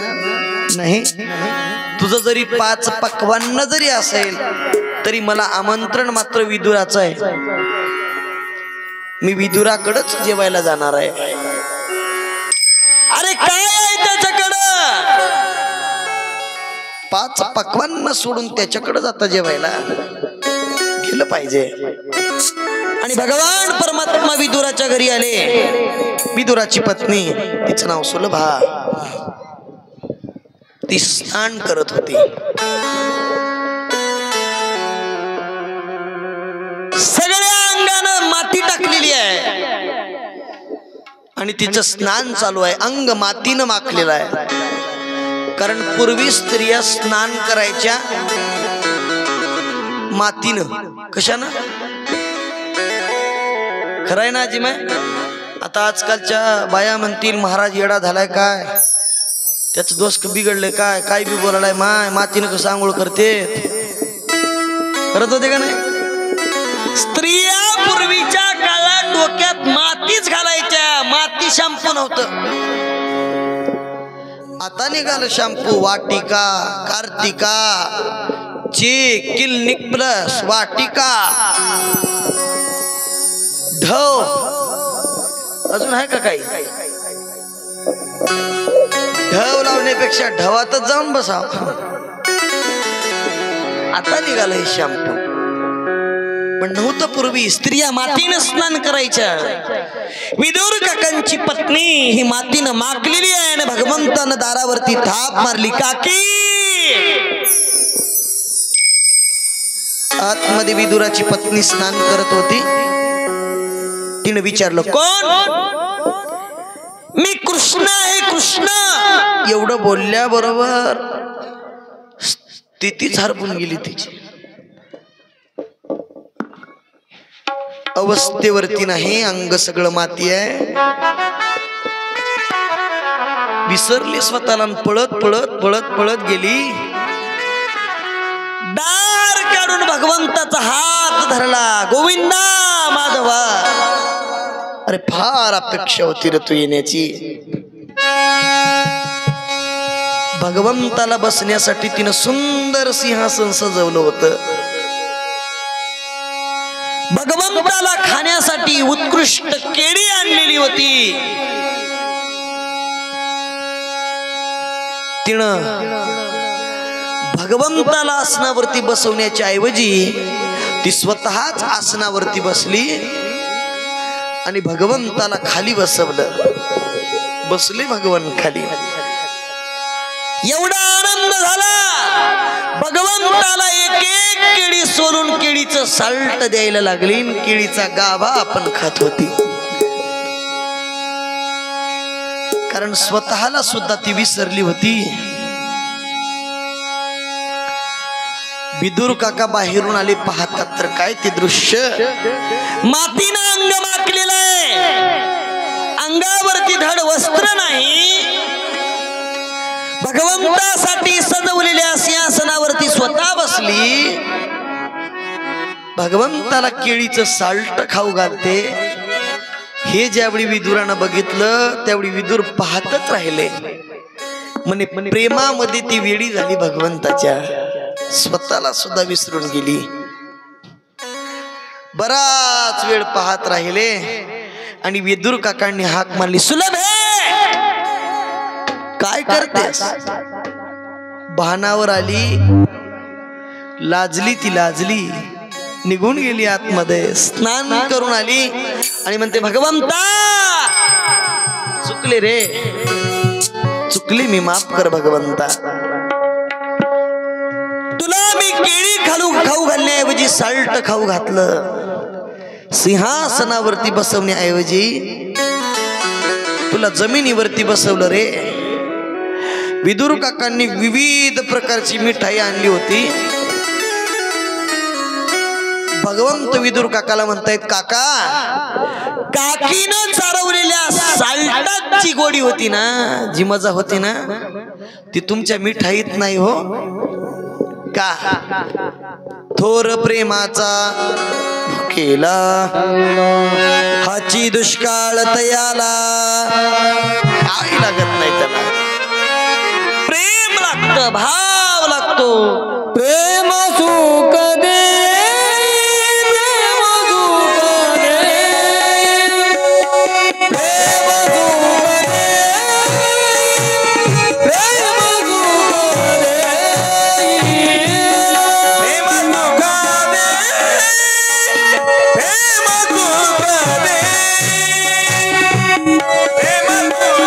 नाही. तुझं जरी 5 पक्वान्न जरी असेल तरी मला आमंत्रण मात्र विदुराचं आहे. मी विदुराकडेच जेवायला जाणार आहे. अरे काय आहे त्याच्याकडं? 5 पक्वान्न सोडून त्याच्याकडे जाता जेवायला गेलं पाहिजे. आणि भगवान परमात्मा विदुराच्या घरी आले. विदुराची पत्नी तिचं नाव सुलभा. ती स्नान करत होती. सगळ्या अंगानं माती टाकलेली आहे आणि तिचं स्नान चालू आहे. अंग मातीनं माखलेलं आहे. कारण पूर्वी स्त्रिया स्नान करायच्या मातीनं. कशानं? खरंय ना आजी? आता आजकालच्या बाया म्हणतील महाराज येडा झालाय काय, त्याचं दोष बिघडले काय, काय बी बोलाय माय, मातीनं कसं आंघोळ करते. करत होते का नाही? स्त्रिया पूर्वीच्या काळात डोक्यात मातीच घालायच्या. माती शॅम्पू नव्हतं. आता निघालं शॅम्पू. वाटिका, कार्तिका, चिक, क्लिनिक प्लस, वाटिका, ढव, अजून आहे का काही? ढव लावण्यापेक्षा ढवातच जाऊन बसाव. आता निघालं हे शॅम्पू. पण नव्हतं पूर्वी. स्त्रिया मातीनं स्नान करायच्या. विदुर काकांची पत्नी ही मातीनं माखलेली आहे आणि भगवंतानं दारावरती थाप मारली. काकी आतमध्ये विदुराची पत्नी स्नान करत होती. तिने विचारलं, कोण? मी कृष्ण आहे, कृष्ण. एवढं बोलल्याबरोबर स्थितीच हरपून गेली तिची. अवस्थेवरती नाही, अंग सगळं माती आहे. विसरली स्वतःला. पळत पळत पळत पळत गेली. दार काढून भगवंताचा हात धरला. गोविंदा माधवा, अरे फार अपेक्षा होती रे तू येण्याची. भगवंताला बसण्यासाठी तिनं सुंदर सिंहासन सजवलं होतं. भगवंताला खाण्यासाठी उत्कृष्ट केळी आणलेली होती. तिनं भगवंताला आसनावरती बसवण्याच्या ऐवजी ती स्वतःच आसनावरती बसली आणि भगवंताला खाली बसवलं. बसले भगवान खाली. एवढा आनंद झाला. भगवंताला एक एक केळी सोलून केळीचं साल्ट द्यायला लागली. केळीचा गाभा आपण खात होती. कारण स्वतःला सुद्धा ती विसरली होती. विदुर काका बाहेरून आले. पाहतात तर काय ते दृश्य. मातीनं अंग माखलेलं आहे. अंगावरती धड वस्त्र नाही. भगवंतासाठी सजवलेल्या सिंहासनावरती स्वतः बसली. भगवंताला केळीचं साल्ट खाऊ घालते. हे ज्यावेळी विदुरानं बघितलं त्यावेळी विदुर पाहतच राहिले. म्हणे प्रेमामध्ये ती वेडी झाली भगवंताच्या. स्वतःला सुद्धा विसरून गेली. बराच वेळ पाहत राहिले आणि विदुर काकांनी हाक मारली, सुलभे काय करतेस? भानावर आली. लाजली. ती लाजली, निघून गेली आतमध्ये. स्नान करून आली आणि म्हणते, भगवंता चुकले रे, चुकली मी, माफ कर भगवंता. तुला मी केळी खाऊ घालण्याऐवजी साल्ट खाऊ घातलं. सिंहासनावरती बसवण्याऐवजी तुला जमिनीवरती बसवलं रे. विदुर काकांनी विविध प्रकारची मिठाई आणली होती. भगवंत विदुर काकाला म्हणतायत, काका, काकीनं चारवलेल्या साल्टाची गोडी होती ना, जी मजा होती ना, ती तुमच्या मिठाईत नाही हो का? थोर प्रेमाचा भुकेला हाची दुष्काळ तयाला. काही लागत नाही त्याला. प्रेम लागतं, भाव लागतो. प्रेम सुख दे, प्रेम सुख दे, प्रेम सुख दे, प्रेम सुख दे, प्रेम सुख दे, प्रेम सुख दे, प्रेम सुख दे, प्रेम सुख दे.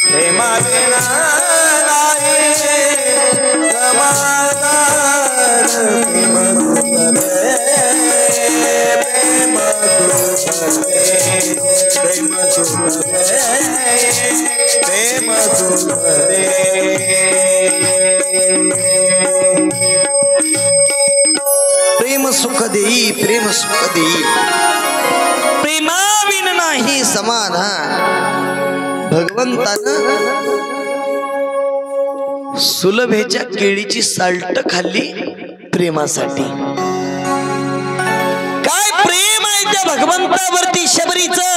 प्रेमा प्रेम सुख देई, प्रेम सुख देई, प्रेमाविन नाही समाधान. भगवंतानं सुलभेच्या केळीची साल्ट खाल्ली प्रेमासाठी. काय प्रेम आहे त्या भगवंतावरती शबरीचं.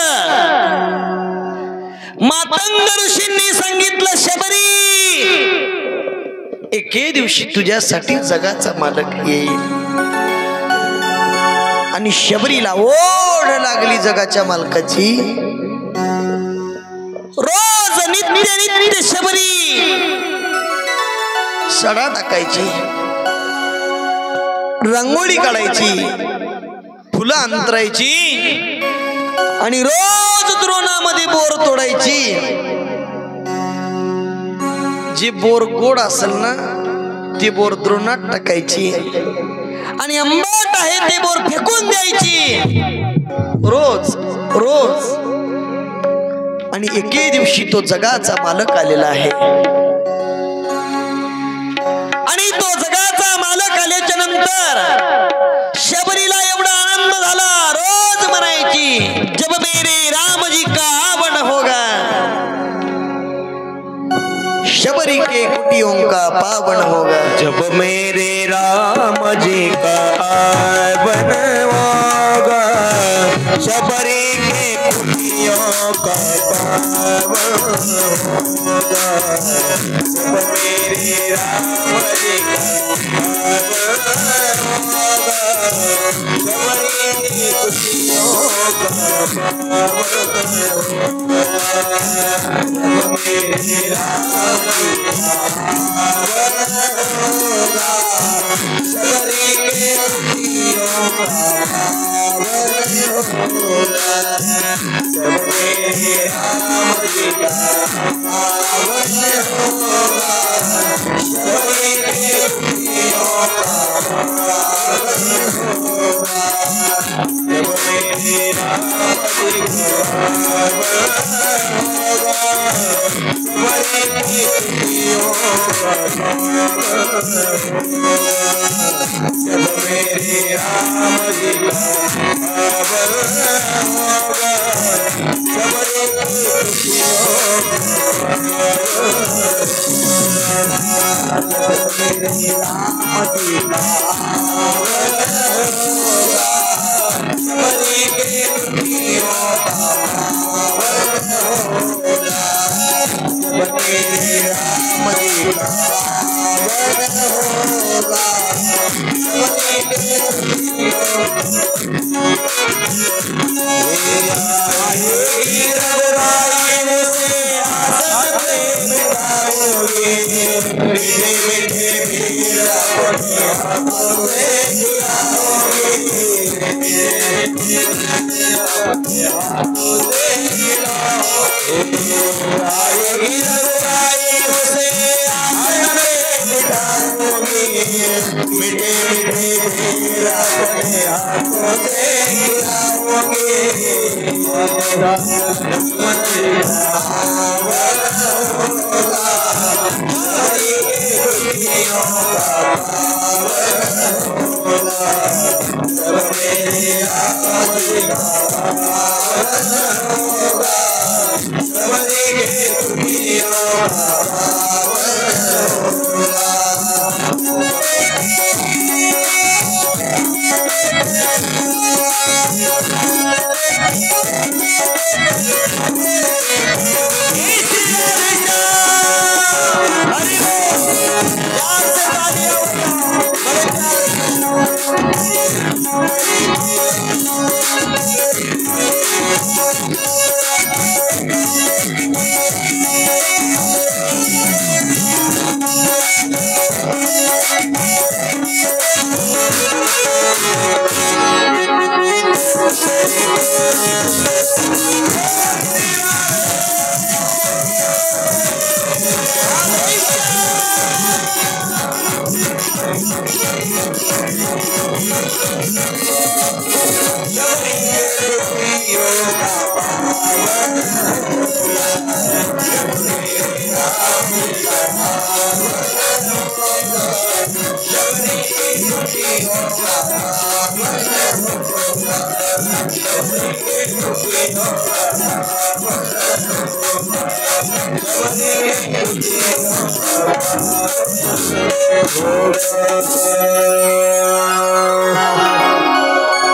मातंग ऋषींनी सांगितलं, शबरी एके दिवशी तुझ्यासाठी जगाचा मालक येईल. आणि शबरीला ओढ लागली जगाच्या मालकाची. रोज नित्य नित्य शबरी सडा टाकायची, रांगोळी काढायची, फुलं अंतरायची आणि रोज द्रोणामध्ये बोर तोडायची. जी बोर गोड असेल ना ती बोर द्रोणात टाकायची आणि आंबट आहे ते बोर फेकून द्यायची रोज रोज. आणि एके दिवशी तो जगाचा मालक आलेला आहे. आणि तो जगाचा मालक आल्याच्या नंतर शबरीला एवढा आनंद झाला. रोज म्हणायची, जब मेरे राम जी का आवन होगा, शबरी के कुटियों का पावन होगा. जब मेरे राम जी का आवन होगा, शबरी के कुटियों का पावन होगा. जब मेरे राम जी का आवन होगा, शबरी के कुटियों का पावन होगा. जब मेरे राम जी का आवन होगा, शबरी के कुटियों का पावन होगा. जब मेरे राम जी का आवन होगा, शबरी के कुटियों का पावन होगा. जब मेरे राम जी का आवन होगा, शबरी के कुटियों का पावन होगा. जब मेरे राम जी का आवन होगा, शबरी के कुटियों का पावन होगा. जब मेरे राम जी का आवन होगा, शबरी के कुटियों का पावन होगा. जब मेरे राम जी का आवन होगा, शबरी के कुटियों का मीठे मीठे मीरा अपने हाथों से खिलाओगे, अपने हाथों से खिलाओगे. आएगी रघुराई उसे आंगन बिठाओगे, मीठे मीठे मीरा अपने हाथों से खिलाओगे. लक्ष्मण जी का आवन होगा, शबरी के कुटियों का पावन होगा. जब मेरे राम जी का आवन होगा, शबरी के कुटियों का पावन होगा.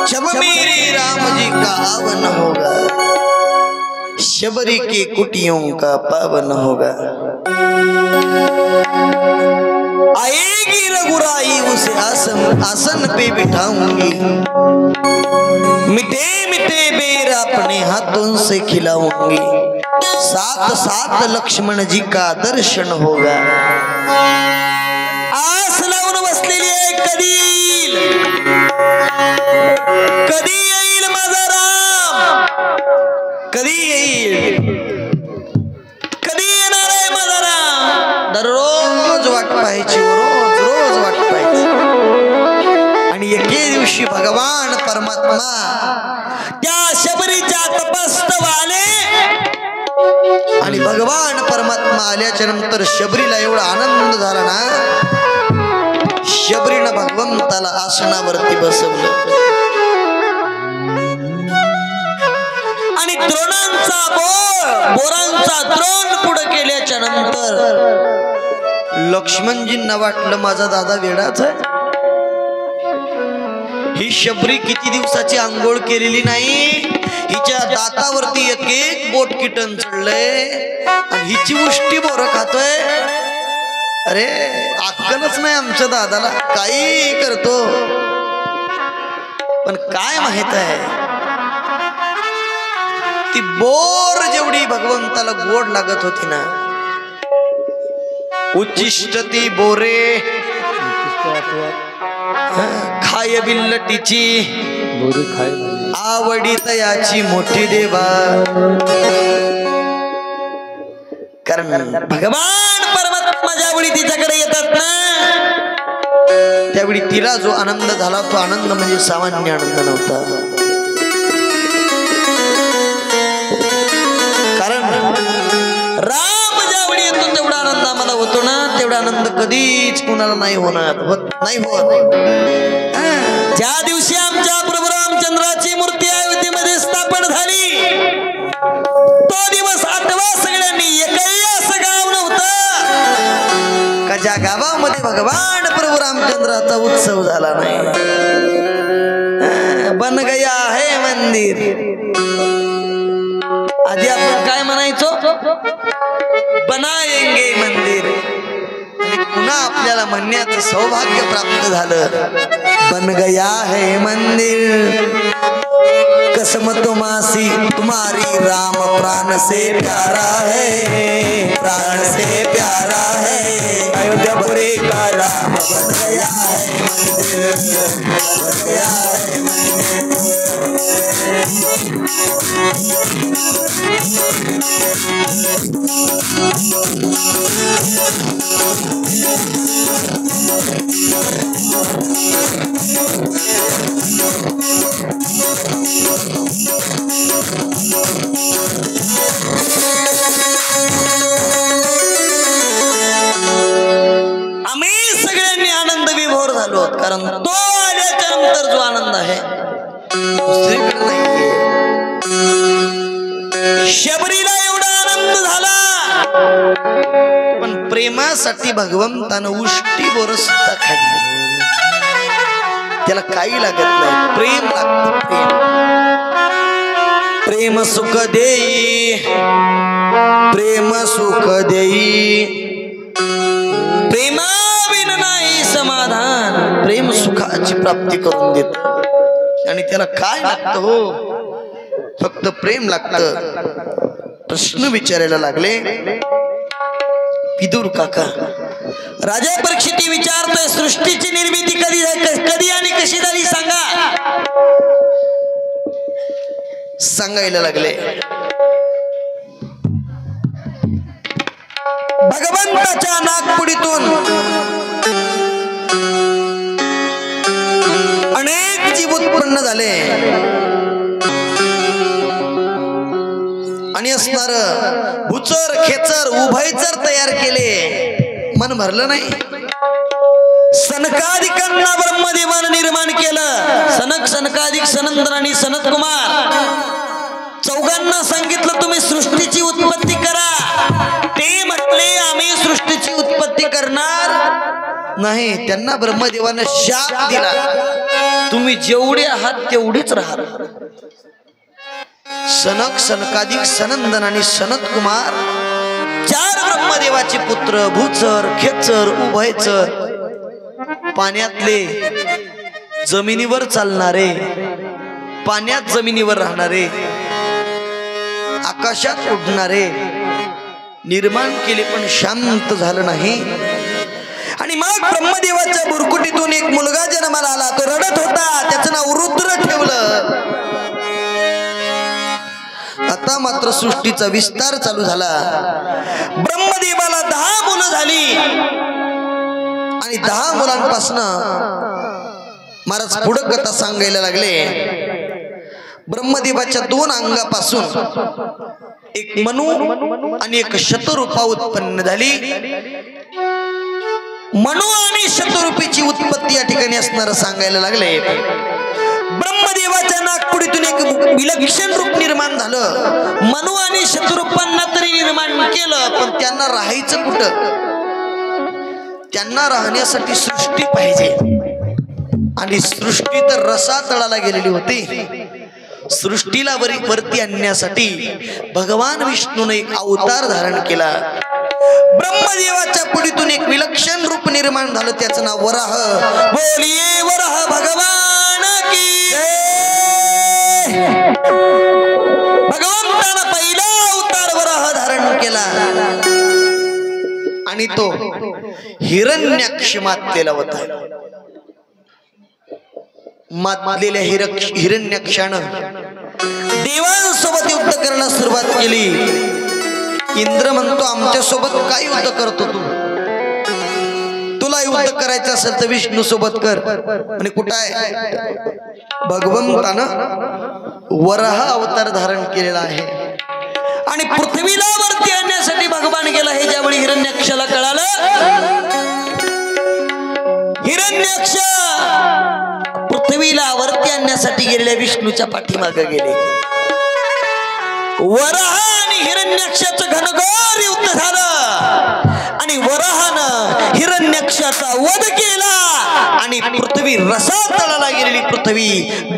जब मेरे राम जी का आवन होगा, शबरी की कुटियों का पावन होगा। आएगी रघुराई उसे आसन पे बिठाऊंगी, मिठे मिठे बेर अपने हाथों से खिलाऊंगी। साथ साथ लक्ष्मण जी का दर्शन होगा। आस लावून बसलेली आहे कधी येईल माझा राम, कधी येईल, कधी येणार आहे माझा राम। दररोज वाट पाहायची, रोज रोज वाट पाहायची। आणि एके दिवशी भगवान परमात्मा त्या शबरीच्या तपस्तव आले आणि भगवान परमात्मा आल्याच्या नंतर शबरीला एवढा आनंद झाला ना, शबरीनं भगवंताला आसनावरती बसवलं आणि बोरांचा द्रोण पुढे केल्याच्या नंतर लक्ष्मणजींना वाटलं माझा दादा वेडाच आहे। ही शबरी किती दिवसाची आंघोळ केलेली नाही, हिच्या दातावरती एक एक बोट किटन चढलंय आणि हिची उष्टी बोरं खातोय। अरे अक्कलच नाही आमच्या दादाला, काही करतो। पण काय माहित आहे, ती बोर जेवढी भगवंताला गोड लागत होती ना, उच्चिष्ट ती बोरे खाय बिल्लटीची आवडी तयाची मोठी देवा। कारण भगवान परमात्मा ज्यावेळी तिच्याकडे येतात ना, त्यावेळी तिला जो आनंद झाला तो आनंद म्हणजे सामान्य आनंद नव्हता। कारण राम ज्यावेळी येतो तेवढा आनंद आम्हाला होतो ना, तेवढा आनंद कधीच कुणाला नाही होणार, नाही होत। ज्या दिवशी आमच्या प्रभू रामचंद्राची मूर्ती अयोध्येमध्ये स्थापन झाली, तो दिवस आठवा सगळ्यांनी। एकही असं गाव नव्हतं का ज्या गावामध्ये भगवान प्रभू रामचंद्राचा उत्सव झाला नाही। बन गया है मंदिर। आधी आपण काय म्हणायचो, बनाएंगे मंदिर, पुन्हा आपल्याला म्हणण्याचं सौभाग्य प्राप्त झालं, बन गया है मंदिर। कसम तुमासी तुम्हारी राम प्राण से प्यारा है, प्राण से प्यारा है। अयोध्यापुरी का राम बन गया है मंदिर, बन गया है मंदिर। आम्ही सगळ्यांनी आनंद विभोर झालो, कारण तो आल्याच्या नंतर जो आनंद आहे दुसरीकडे नाही। शबरीला एवढा आनंद झाला, पण प्रेमासाठी भगवंतानं उष्टी बोर सुद्धा खाल्ली। त्याला काही लागत नाही, प्रेम लागतं, प्रेम। प्रेम सुख देई, प्रेम सुख देई, प्रेमाविन नाही समाधान। प्रेम सुखाची प्राप्ती करून देत आणि त्याला काय लागतं हो, फक्त प्रेम लागतं। प्रश्न विचारायला लागले विदुर काका। राजा परीक्षिती विचारतोय, सृष्टीची निर्मिती कधी आणि कशी झाली सांगा। सांगायला लागले, भगवंताच्या नागपुडीतून झाले आणि असणार भुचर खेचर उभयचर तयार केले, मन भरलं नाही. सनकादिकांना ब्रह्मदेवानं निर्माण केलं. सनक, सनकादिक, सनंदन आणि सनत कुमार चौघांना सांगितलं तुम्ही सृष्टीची उत्पत्ती करा. ते म्हटले आम्ही सृष्टीची उत्पत्ती करणार नाही. त्यांना ब्रह्मदेवानं शाप दिला, तुम्ही जेवढे आहात तेवढीच राहा. सनक, सनकादिक, सनंदन आणि सनत कुमार 4 ब्रह्मदेवाचे पुत्र, भूचर, खेचर, उभयचर, पाण्यातले, जमिनीवर चालणारे, पाण्यात जमिनीवर राहणारे, आकाशात उडणारे निर्माण केले, पण शांत झालं नाही. आणि मग ब्रह्मदेवाच्या बुरकुटीतून एक मुलगा जन्माला आला. तो रडत होता, त्याचं नाव रुद्र ठेवलं. आता मात्र सृष्टीचा विस्तार चालू झाला. ब्रह्मदेवाला 10 मुलं झाली आणि 10 मुलांपासून महाराज पुढं कथा सांगायला लागले. ब्रह्मदेवाच्या 2 अंगापासून एक मनु आणि एक शतरूपा उत्पन्न झाली. मनु आणि शतरूपीची उत्पत्ती या ठिकाणी असणारं सांगायला लागले. ब्रह्मदेवाच्या नागपुडीतून एक विलक्षण रूप निर्माण झालं. मनु आणि शतरूपांना तरी निर्माण केलं, पण त्यांना राहायचं कुठं? त्यांना राहण्यासाठी सृष्टी पाहिजे आणि सृष्टी तर रसातळाला गेलेली होती. सृष्टीला वरती आणण्यासाठी भगवान विष्णूने एक अवतार धारण केला. ब्रह्मदेवाच्या पुढीतून एक विलक्षण रूप निर्माण झालं, त्याचं नाव वराह. बोलिये वराह भगवान की जय. भगवंतानं पहिला अवतार वराह धारण केला आणि तो हिरण्याक्ष मातलेला होता. मातलेल्या हिरण्याक्षानं देवांसोबत युद्ध करण्यास सुरुवात केली. इंद्र म्हणतो, आमच्या सोबत काय युद्ध करतो तू? तुला युद्ध करायचं असेल तर विष्णू सोबत कर. आणि कुठं आहे? भगवंतानं वराह अवतार धारण केलेला आहे आणि पृथ्वीला वरती आणण्यासाठी भगवान गेला. हे ज्यावेळी हिरण्याक्षाला कळालं, हिरण्याक्ष पृथ्वीला वरती आणण्यासाठी गेलेल्या विष्णूच्या पाठीमागे गेले. वराह आणि हिरण्याक्षाचं घनघोर युद्ध झालं आणि वराहानं हिरण्याक्षाचा वध केला आणि पृथ्वी रसातळाला गेलेली पृथ्वी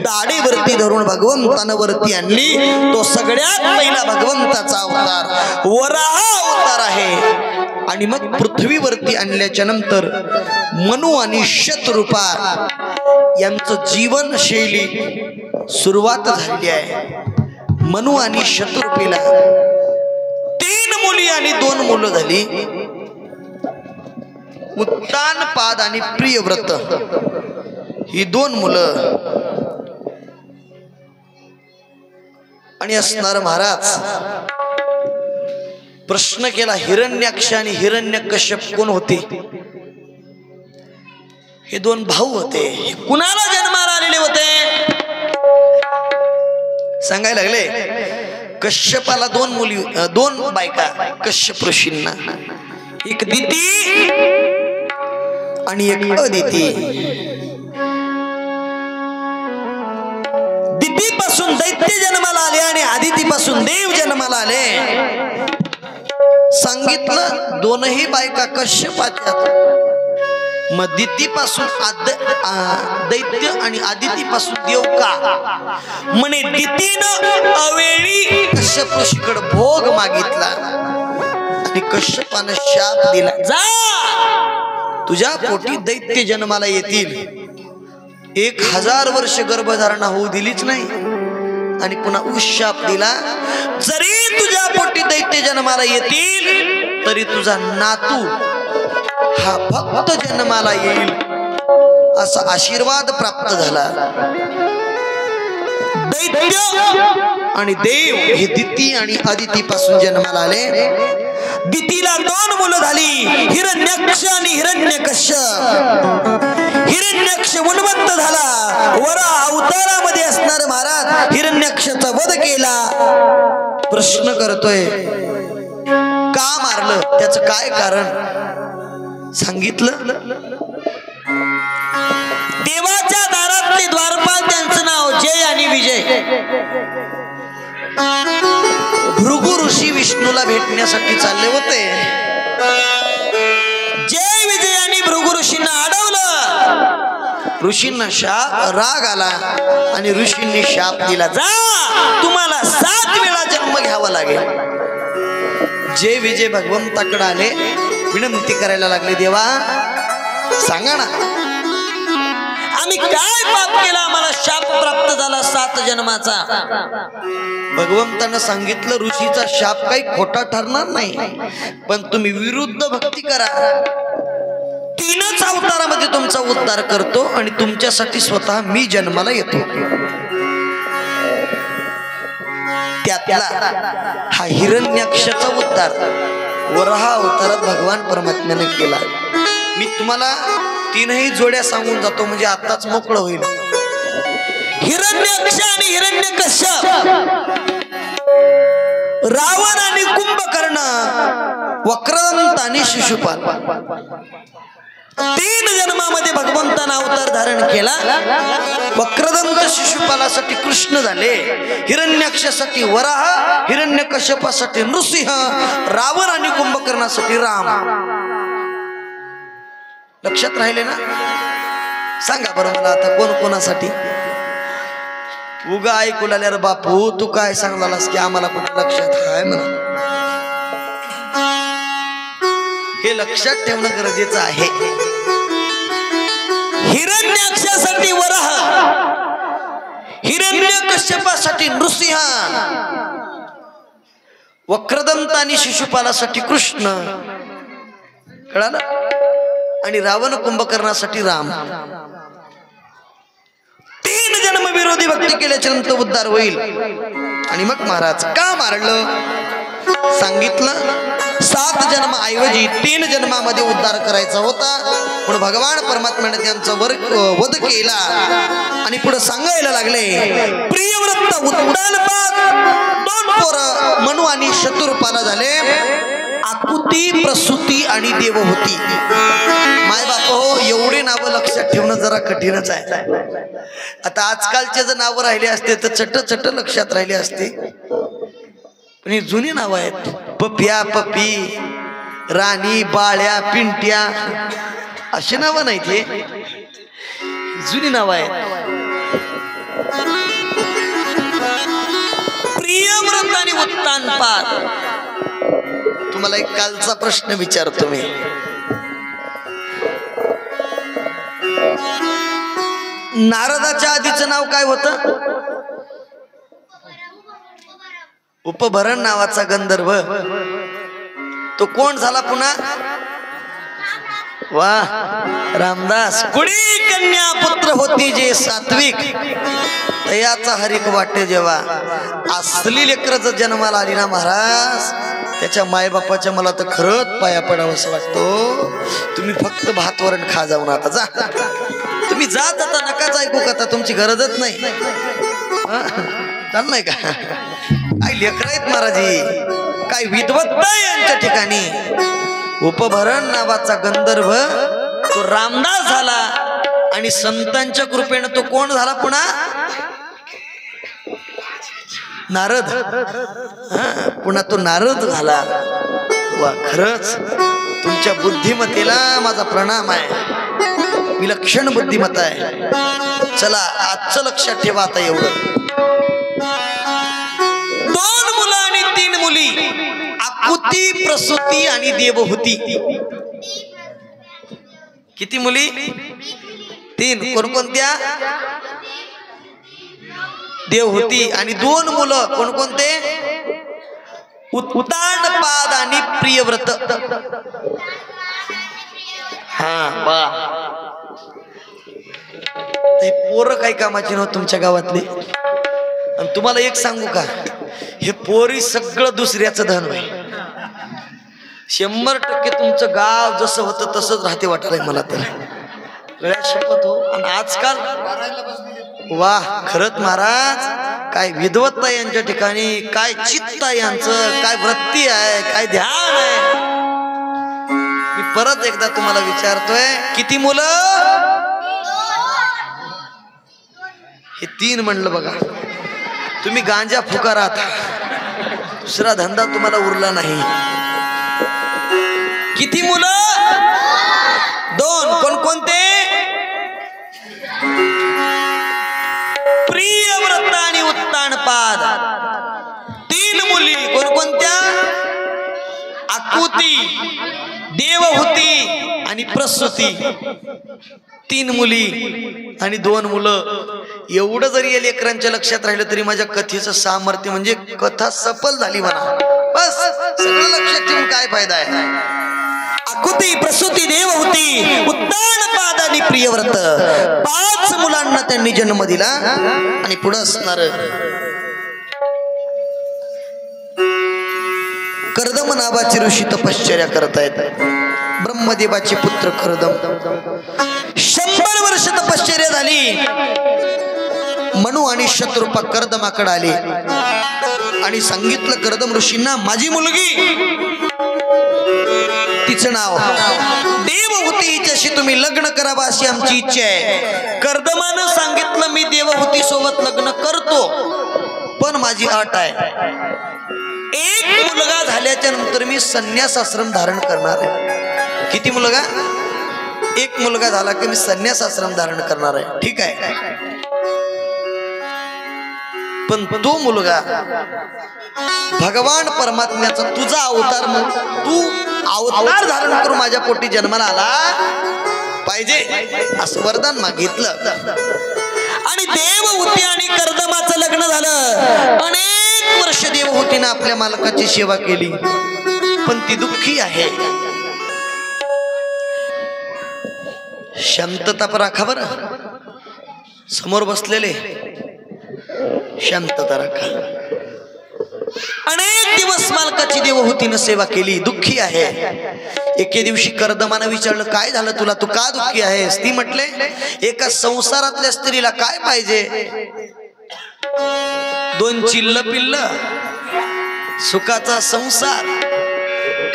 दाढेवरती धरून भगवंतानं वरती आणली. तो सगळ्यात पहिला भगवंताचा अवतार वराह अवतार आहे. आणि मग पृथ्वीवरती आणल्याच्या नंतर मनु आणि शतरूपा यांचं जीवनशैली सुरुवात झाली आहे. मनु आणि शतरूपीला 3 मुली आणि 2 मुलं झाली. उत्तानपाद आणि प्रियव्रत ही 2 मुलं. आणि असणार महाराज प्रश्न केला, हिरण्याक्ष आणि हिरण्यकश्यप कोण होते? हे 2 भाऊ होते. कुणाला जन्माला आलेले होते सांगायला लागले. कश्यपाला 2 मुली, 2 बायका कश्यप ऋषींना, एक दिती आणि एक अदिती. दिती पासून दैत्य जन्माला आले आणि आदिती पासून देव जन्माला आले. सांगितलं 2ही बायका कश्यपाच्या. मग दिती पासून दैत्य आणि आदिती पासून देव का? म्हणे दितीनं अवेळी कश्यप ऋषीकडे भोग मागितला आणि कश्यपानं शाप दिला, जा तुझ्या पोटी दैत्य जन्माला येतील. 1000 वर्ष गर्भधारणा होऊ दिलीच नाही आणि पुन्हा उशाप दिला, जरी तुझ्या पोटी दैत्य जन्माला येतील तरी तुझा नातू हा फक्त जन्माला येईल असा आशीर्वाद प्राप्त झाला. दैत्य आणि देव हे दिती आणि आदिती पासून जन्माला आले. दितीला 2 मुलं झाली, हिरण्याक्ष आणि हिरण्यकश्यप. हिरण्याक्ष उन्मत्त झाला, वरा अवतारामध्ये हिरण्याक्षाचा वध केला. प्रश्न करतोय का मारलं, त्याचं काय कारण सांगितलं. देवाच्या दारातले द्वारपाल, त्यांचं नाव जय आणि विजय. भृगु ऋषी विष्णूला भेटण्यासाठी चालले होते. जय विजय आणि भृगु ऋषींना अडवलं. ऋषींना राग आला आणि ऋषींनी शाप दिला, जा तुम्हाला 7 वेळा जन्म घ्यावा लागेल. जय विजय भगवंताकडे आले, विनंती करायला लागले, देवा सांगा ना, आम्ही काय पाप केला, आम्हाला शाप प्राप्त झाला 7 जन्माचा. भगवंतानं सांगितलं, ऋषीचा शाप काही खोटा ठरणार नाही, पण तुम्ही विरुद्ध भक्ती करा, 3च अवतारामध्ये तुमचा उद्धार करतो आणि तुमच्यासाठी स्वतः मी जन्माला येतो. त्यातला हा हिरण्याक्षाचा उद्धार वराह अवतारात भगवान परमात्म्याने केला. मी तुम्हाला 3ही जोड्या सांगून जातो, म्हणजे आताच मोकळं होईल. हिरण्याक्ष आणि हिरण्यकश्यप, रावण आणि कुंभकर्ण, वक्रदंत आणि शिशुपाल. 3 जन्मामध्ये भगवंतानं अवतार धारण केला. वक्रदंत शिशुपालासाठी कृष्ण झाले, हिरण्याक्षासाठी वराह, हिरण्यकश्यपासाठी नृसिंह, रावण आणि कुंभकर्णासाठी राम. लक्षात राहिले ना? सांगा बरं मला आता कोण कोणासाठी. उगा ऐकू लागल्यावर बापू तू काय सांगलास की आम्हाला कुठं लक्षात आहे म्हणा. हे लक्षात ठेवणं गरजेचं आहे. हिरण्याक्षासाठी वराह, हिरण्यकश्यपासाठी नृसिंह, वक्रदंत आणि शिशुपालासाठी कृष्ण, कळालं, आणि रावण कुंभकर्णासाठी राम. 3 जन्म विरोधी भक्ती केल्याच्या नंतर उद्धार होईल. आणि मग महाराज का मारलं सांगितलं, 7 जन्म ऐवजी 3 जन्मामध्ये उद्धार करायचा होता, म्हणून भगवान परमात्म्याने त्यांचा वध केला. आणि पुढे सांगायला लागले, प्रियव्रत उद्दालपाद 2 पोरं मनू आणि शत्रुपाला झाले, आकुती, प्रसूती आणि देवहूती. माय बाप हो, एवढे नावं लक्षात ठेवणं जरा कठीणच आहे. आता आजकालचे जर नावं राहिले असते तर चट लक्षात राहिले असते, पण ही जुनी नावं आहेत. पप्या, पपी, राणी, बाळ्या, पिंट्या अशी नावं नाहीत, हे जुनी नावं आहेत. प्रियव्रत आणि उत्तानपाद. तुम्हाला एक कालचा प्रश्न विचारतो मी. नारदाच्या आधीचं नाव काय होतं? उपभरण नावाचा गंधर्व. तो कोण झाला पुन्हा? वा, रामदास. कुडी कन्या पुत्र होती जे सात्विक, तयाचा हरिक वाटे जेव्हा. असली लेकर जर जन्माला आली ना महाराज, त्याच्या मायबापाच्या मला तर खरंच पाया पडावं असं वाटतो. तुम्ही फक्त भात वरण खा जाऊन, आता जा तुम्ही, जात आता नकाच ऐकू का, आता तुमची गरजच नाही. चाल नाही का? काय लेकर आहेत महाराजी, काय विद्वत्ता यांच्या ठिकाणी. उपभरण नावाचा गंधर्व तो रामदास झाला, आणि संतांच्या कृपेने तो कोण झाला पुन्हा? नारद. पुन्हा तो नारद झाला. वा, खरंच तुमच्या बुद्धिमत्तेला माझा प्रणाम आहे, विलक्षण बुद्धिमत्ता आहे. चला आजचं लक्षात ठेवा आता एवढं. 2 मुलं आणि 3 मुली, आकुती, प्रसूती आणि देवहूती. किती मुली? 3. कोणकोणत्या? देवहूती. आणि 2 मुलं कोणकोणते? उत्तानपाद आणि प्रियव्रत. हा, वा. हे पोरं काही कामाची नव्हतं तुमच्या गावातले. आणि तुम्हाला एक सांगू का, हे पोरी सगळं दुसऱ्याचं धन आहे. 100% तुमचं गाव जसं होतं तसंच राहते वाटलंय मला तर. गळ्यात शपथ हो. आणि आजकाल वा, खरंच महाराज काय विद्वत्ता यांच्या ठिकाणी, काय चित्त आहे यांचं, काय वृत्ती आहे, काय ध्यान आहे. मी परत एकदा तुम्हाला विचारतोय, किती मुलं? हे 3 म्हणलं बघा. तुम्ही गांजा फुकारात, दुसरा धंदा तुम्हाला उरला नाही. किती मुलं? 2. कोणकोणते? प्रियव्रत आणि उत्तानपाद. 3 मुली. कोणकोणत्या? आकुती, देवहूती आणि प्रसूती. 3 मुली आणि 2 मुलं. एवढं जरी या लेकरांच्या लक्षात राहिलं तरी माझ्या कथेचं सामर्थ्य, म्हणजे कथा सफल झाली म्हणा. बस सगळं लक्षात ठेवून काय फायदा आहे? आकुती, प्रसूती, देवहूती, उत्तानपाद आणि प्रियव्रत. 5 मुलांना त्यांनी जन्म दिला. आणि पुढे असणार कर्दम नावाचे ऋषी तपश्चर्या करतायत. ब्रह्मदेवाचे पुत्र कर्दम. 100 वर्ष तपश्चर्या झाली. मनु आणि शत्रुपा कर्दमाकडे आले आणि सांगितलं कर्दम ऋषींना, माझी मुलगी, तिचं नाव देवहूती, हिच्याशी तुम्ही लग्न करावं अशी आमची इच्छा आहे. कर्दमानं सांगितलं, मी देवहूती सोबत लग्न करतो, पण माझी अट आहे, 1 मुलगा झाल्याच्या नंतर मी संन्यास आश्रम धारण करणार आहे. किती मुलगा? 1 मुलगा झाला की मी संन्यास आश्रम धारण करणार आहे. ठीक आहे, पण तो मुलगा भगवान परमात्म्याचा तुझा अवतार, तू अवतार धारण करून माझ्या पोटी जन्माला आला पाहिजे असं वरदान मागितलं. आणि देवहूती आणि कर्दमाचं लग्न झालं. अनेक वर्ष देवहूतीनं आपल्या मालकाची सेवा केली, पण ती दुःखी आहे. शांतता राखा बरं, समोर बसलेले शांतता राखा. अनेक दिवस मालकाची देवहूतीनं सेवा केली, दुःखी आहे. एके दिवशी कर्दमानं विचारलं, काय झालं तुला, तू का दुःखी आहेस? ती म्हटले, एका संसारातल्या स्त्रीला काय पाहिजे? 2 चिल्ल पिल्ल, सुखाचा संसार.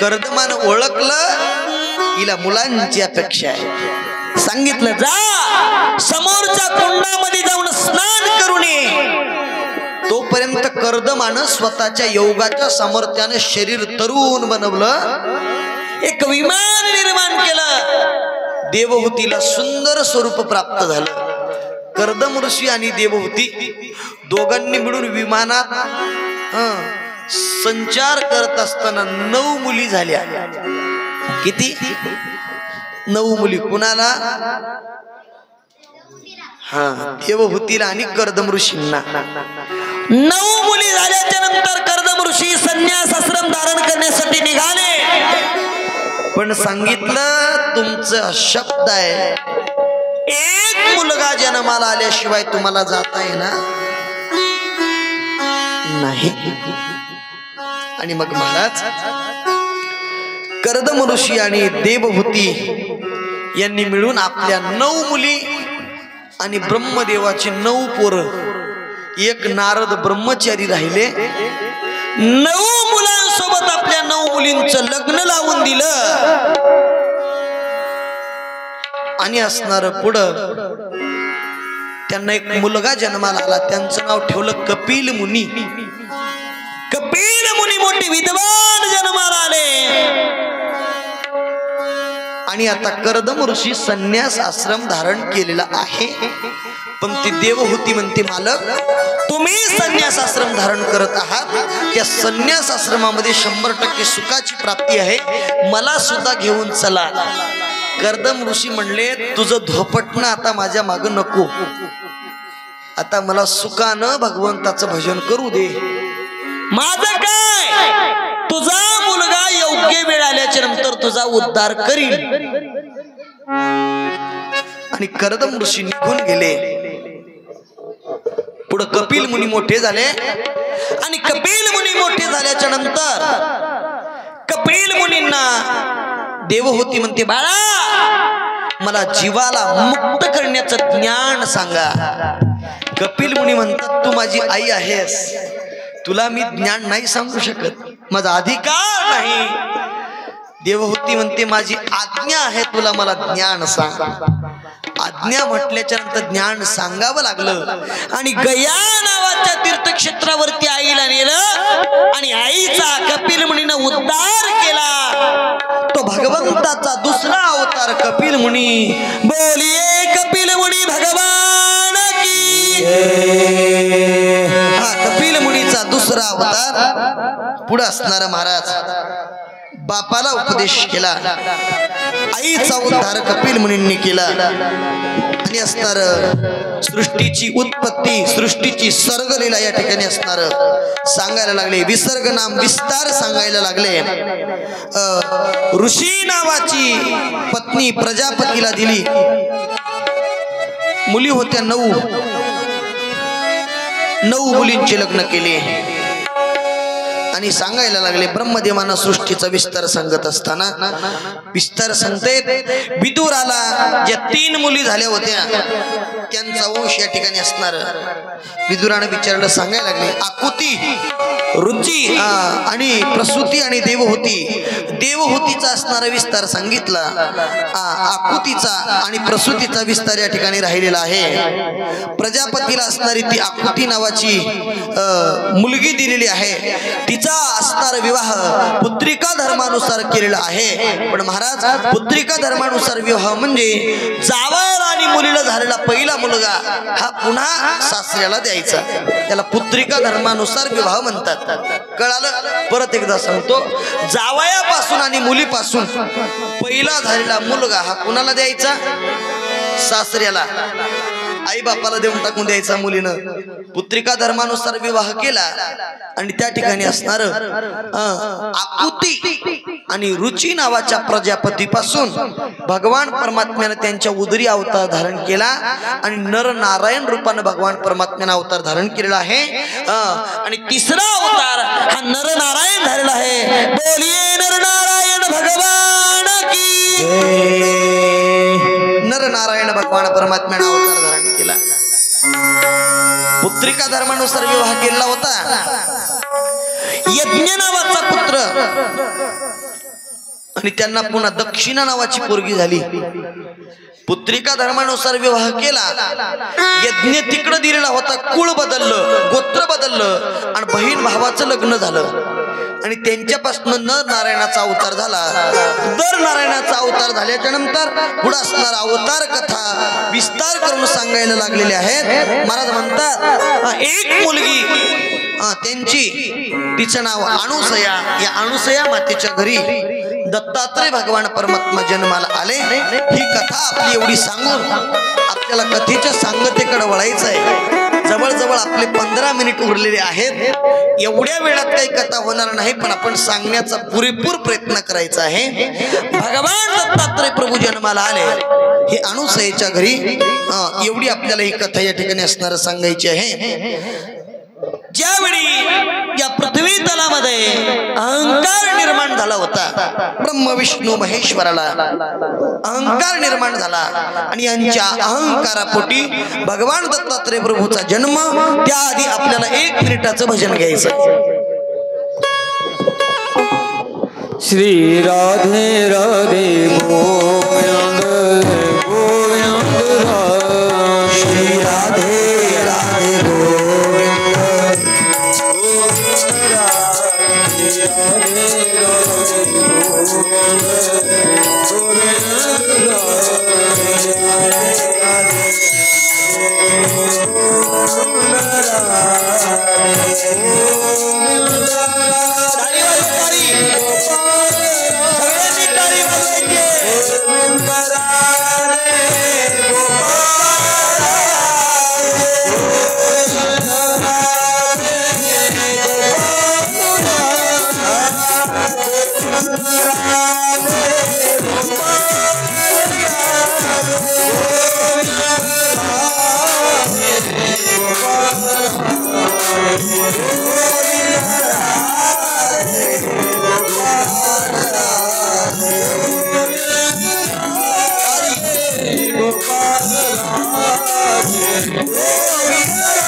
कर्दमानं ओळखलं हिला मुलांची अपेक्षा आहे. सांगितलं, जा समोरच्या कुंडामध्ये जाऊन स्नान करून ये. तोपर्यंत कर्दमानं स्वतःच्या योगाच्या सामर्थ्याने शरीर तरुण बनवलं, एक विमान निर्माण केलं. देवहूतीला सुंदर स्वरूप प्राप्त झालं. कर्दम ऋषी आणि देवहूती दोघांनी मिळून विमानात संचार करत असताना 9 मुली झाल्या. किती? 9 मुली. कुणाला? देवहूतीला आणि कर्दम ऋषींना. 9 मुली झाल्याच्या नंतर कर्दम ऋषी संन्यास आश्रम धारण करण्यासाठी निघाले. पण सांगितलं, तुमचा शब्द आहे, 1 मुलगा जन्माला आल्याशिवाय तुम्हाला जाता येणार नाही. आणि मग महाराज कर्दम ऋषी आणि देवहूती यांनी मिळून आपल्या 9 मुली आणि ब्रह्मदेवाची 9 पोरं, एक नारद ब्रह्मचारी राहिले. 9 मुलांसोबत आपल्या 9 मुलींचं लग्न लावून दिलं. आणि असणार पुढं त्यांना एक मुलगा जन्माला आला. त्यांचं नाव ठेवलं कपिल मुनी. कपिल मुनी मोठे विद्वान जन्माला आले. आणि आता कर्दम ऋषी संन्यास आश्रम धारण केलेला आहे. पण ती देवहूती म्हणते, मालक, तुम्ही संन्यास आश्रम धारण करत आहात, त्या संन्यास आश्रमामध्ये 100% सुखाची प्राप्ती आहे, मला सुद्धा घेऊन चला. कर्दम ऋषी म्हणले, तुझं धोपटणं आता माझ्या माग नको, आता मला सुखानं भगवंताचं भजन करू दे. माझं काय, तुझा मुलगा योग्य वेळ आल्याच्या नंतर तुझा उद्धार करील. आणि कर्दम ऋषी निघून गेले. पुढे कपिल मुनी मोठे झाले. आणि कपिल मुनी मोठे झाल्याच्या नंतर कपिल मुनींना देवहूती म्हणते, बाळा, मला जीवाला मुक्त करण्याचं ज्ञान सांगा. कपिल मुनी म्हणतात तू माझी आई आहेस, तुला मी ज्ञान नाही सांगू शकत, माझा अधिकार नाही. देवहूती म्हणते माझी आज्ञा आहे, तुला मला ज्ञान सांग. आज्ञा म्हटल्याच्या नंतर ज्ञान सांगावं लागलं आणि गया नावाच्या तीर्थक्षेत्रावरती आईला नेलं आणि आईचा कपिल मुनीनं उद्धार केला. तो भगवंताचा दुसरा अवतार कपिल मुनी. बोलिये कपिल मुनी भगवान की. हा कपिल मुनीचा दुसरा अवतार. पुढे असणारा महाराज बापाला उपदेश केला, आईचा उद्धार कपिल मुनींनी केला आणि असणार सृष्टीची उत्पत्ती, सृष्टीची सर्गलीला या ठिकाणी असणार सांगायला लागले. विसर्ग नाम विस्तार सांगायला लागले. ऋषी नावाची पत्नी प्रजापतीला दिली. मुली होत्या 9 मुलींचे लग्न केले आणि सांगायला लागले. ब्रह्मदेवानं सृष्टीचा विस्तार सांगत असताना विस्तार सांगते विदुराला ज्या 3 मुली झाल्या होत्या त्यांचा वंश या ठिकाणी असणार. विदुरानं विचारलं, सांगायला लागले आकुती, रुची आणि प्रसूती आणि देवहूती. देवहूतीचा असणारा विस्तार सांगितला. आकुतीचा आणि प्रसूतीचा विस्तार या ठिकाणी राहिलेला आहे. प्रजापतीला असणारी ती आकुती नावाची मुलगी दिलेली आहे. तिचा असणारा विवाह पुत्रिका धर्मानुसार केलेला आहे. पण महाराज पुत्रिका धर्मानुसार विवाह म्हणजे जावळ आणि मुलीला झालेला पहिला मुलगा हा पुन्हा सासऱ्याला द्यायचा, त्याला पुत्रिका धर्मानुसार विवाह म्हणतात. कळालं? परत एकदा सांगतो, जावयापासून आणि मुलीपासून पहिला झालेला मुलगा हा कुणाला द्यायचा? सासऱ्याला. आई बापाला देऊन टाकून द्यायचा मुलीनं. पुत्रिका धर्मानुसार विवाह केला आणि त्या ठिकाणी असणार आकुती आणि रुची नावाच्या प्रजापतीपासून भगवान परमात्म्याने त्यांच्या उदरी अवतार धारण केला आणि नर नारायण रूपाने भगवान परमात्म्याने अवतार धारण केलेला आहे. आणि तिसरा अवतार हा नर नारायण झालेला आहे. बोलिये नर नारायण भगवान की. नर नारायण भगवान परमात्म्याने अवतार धारण केला. पुत्रिका धर्मानुसार विवाह केला होता. यज्ञ नावाचा पुत्र आणि त्यांना पुन्हा दक्षिणा नावाची पोरगी झाली. पुत्रिका धर्मानुसार विवाह केला. यज्ञ तिकडं दिलेला होता, कुळ बदललं, गोत्र बदललं आणि बहीण भावाचं लग्न झालं आणि त्यांच्यापासून नर नारायणाचा अवतार झाला. नर नारायणाचा अवतार झाल्याच्या नंतर पुढे असणारा अवतार कथा विस्तार करून सांगायला लागलेले आहेत. महाराज म्हणतात एक मुलगी त्यांची, तिचं नाव अनुसया. या अनुसया मातेच्या घरी दत्तात्रय भगवान परमात्मा जन्माला आले. ही कथा आपली एवढी सांगून आपल्याला कथेच्या सांगतेकडे वळायचं आहे. जवळजवळ आपले 15 मिनिट उरलेले आहेत. एवढ्या वेळात काही कथा होणार नाही, पण आपण सांगण्याचा पुरेपूर प्रयत्न करायचा आहे. भगवान दत्तात्रय प्रभू जन्माला आले हे अनुसयेच्या घरी. एवढी आपल्याला ही कथा या ठिकाणी असणार सांगायची आहे. ज्यावेळी या पृथ्वी तलामध्ये अहंकार निर्माण झाला होता, ब्रह्म विष्णू महेश्वराला अहंकार निर्माण झाला आणि यांच्या अहंकारापोटी भगवान दत्तात्रय प्रभूचा जन्म. त्याआधी आपल्याला 1 मिनिटाचं भजन घ्यायचं. श्री राधे राधे गोविंद गोविंद श्री राधे राधे गोविंद Govinda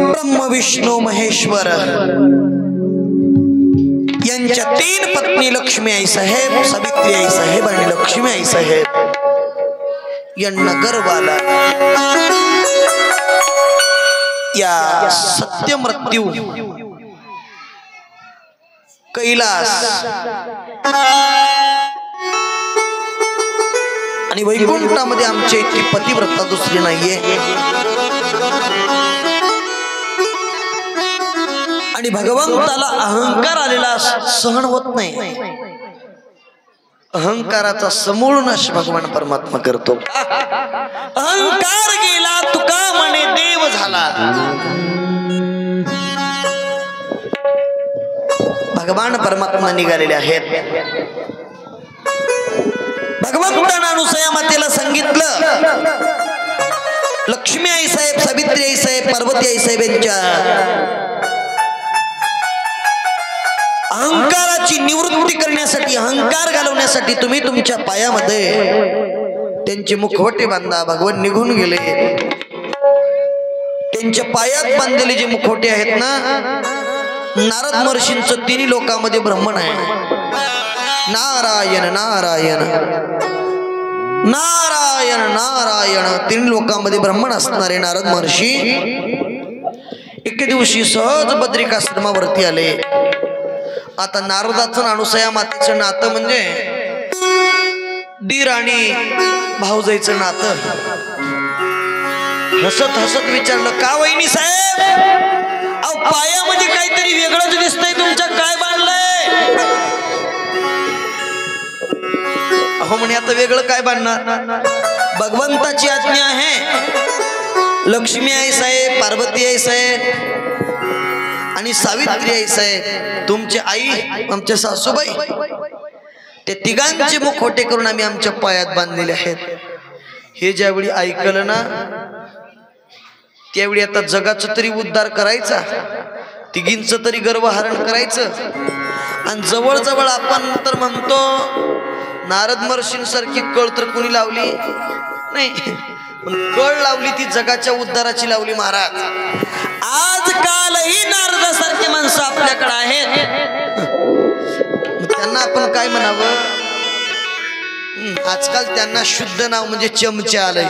ब्रह्म विष्णू महेश्वर यांच्या 3 पत्नी लक्ष्मी आई साहेब, सावित्री आई साहेब आणि लक्ष्मी आई साहेब यांना गर्भ आला. या सत्य मृत्यू कैलास आणि वैकुंठामध्ये आमच्या इतकी पतिव्रता दुसरी नाहीये. आणि भगवंताला अहंकार आलेला सहन होत नाही. अहंकाराचा समूळ नाश भगवान परमात्मा करतो. अहंकार गेला तुका म्हणे देव झाला. भगवान परमात्मा निघालेले आहेत. भगवंतानं अनुसया मातेला सांगितलं, लक्ष्मी आई साहेब, सावित्री आई साहेब, पार्वती आई साहेब यांच्या अहंकाराची निवृत्ती करण्यासाठी, अहंकार घालवण्यासाठी तुम्ही तुमच्या पायामध्ये त्यांचे मुखवटे बांधा. भगवान निघून गेले. त्यांच्या पायात बांधलेले जे मुखवटे आहेत ना, नारद महर्षींचं 3 लोकांमध्ये ब्राह्मण आहे. नारायण नारायण नारायण नारायण 3 लोकांमध्ये ब्राह्मण असणारे नारद महर्षी एके दिवशी सहज बद्रिकाश्रमावरती आले. आता नारदाचं अनुसया मातेचं नातं म्हणजे दीर आणि भाऊजाईचं नातं. हसत हसत विचारलं, का वहिनी साहेब, अहो पायामध्ये काहीतरी वेगळंच दिसतंय तुमच्या, काय बांधलंय? अहो म्हणे, आता वेगळं काय बांधणार? भगवंताची आज्ञा आहे. लक्ष्मी आई साहेब, पार्वती आई साहेब आणि सावित्री आई साहेब, तुमची आई, आमच्या सासूबाई, ते तिघांचे मुखवटे करून आम्ही आमच्या पायात बांधलेले आहेत. हे ज्यावेळी ऐकलं ना, त्यावेळी आता जगाचा तरी उद्धार करायचा, तिघींचं तरी गर्भहरण करायचं. आणि जवळजवळ आपण तर म्हणतो नारद महर्षींसारखी कळ तर कोणी लावली नाही, पण कळ लावली ती जगाच्या उद्धाराची लावली महाराज. आजकालही नारदासारखी माणसं आपल्याकडे आहेत. त्यांना आपण काय म्हणावं? आजकाल त्यांना शुद्ध नाव म्हणजे चमचा आलंय.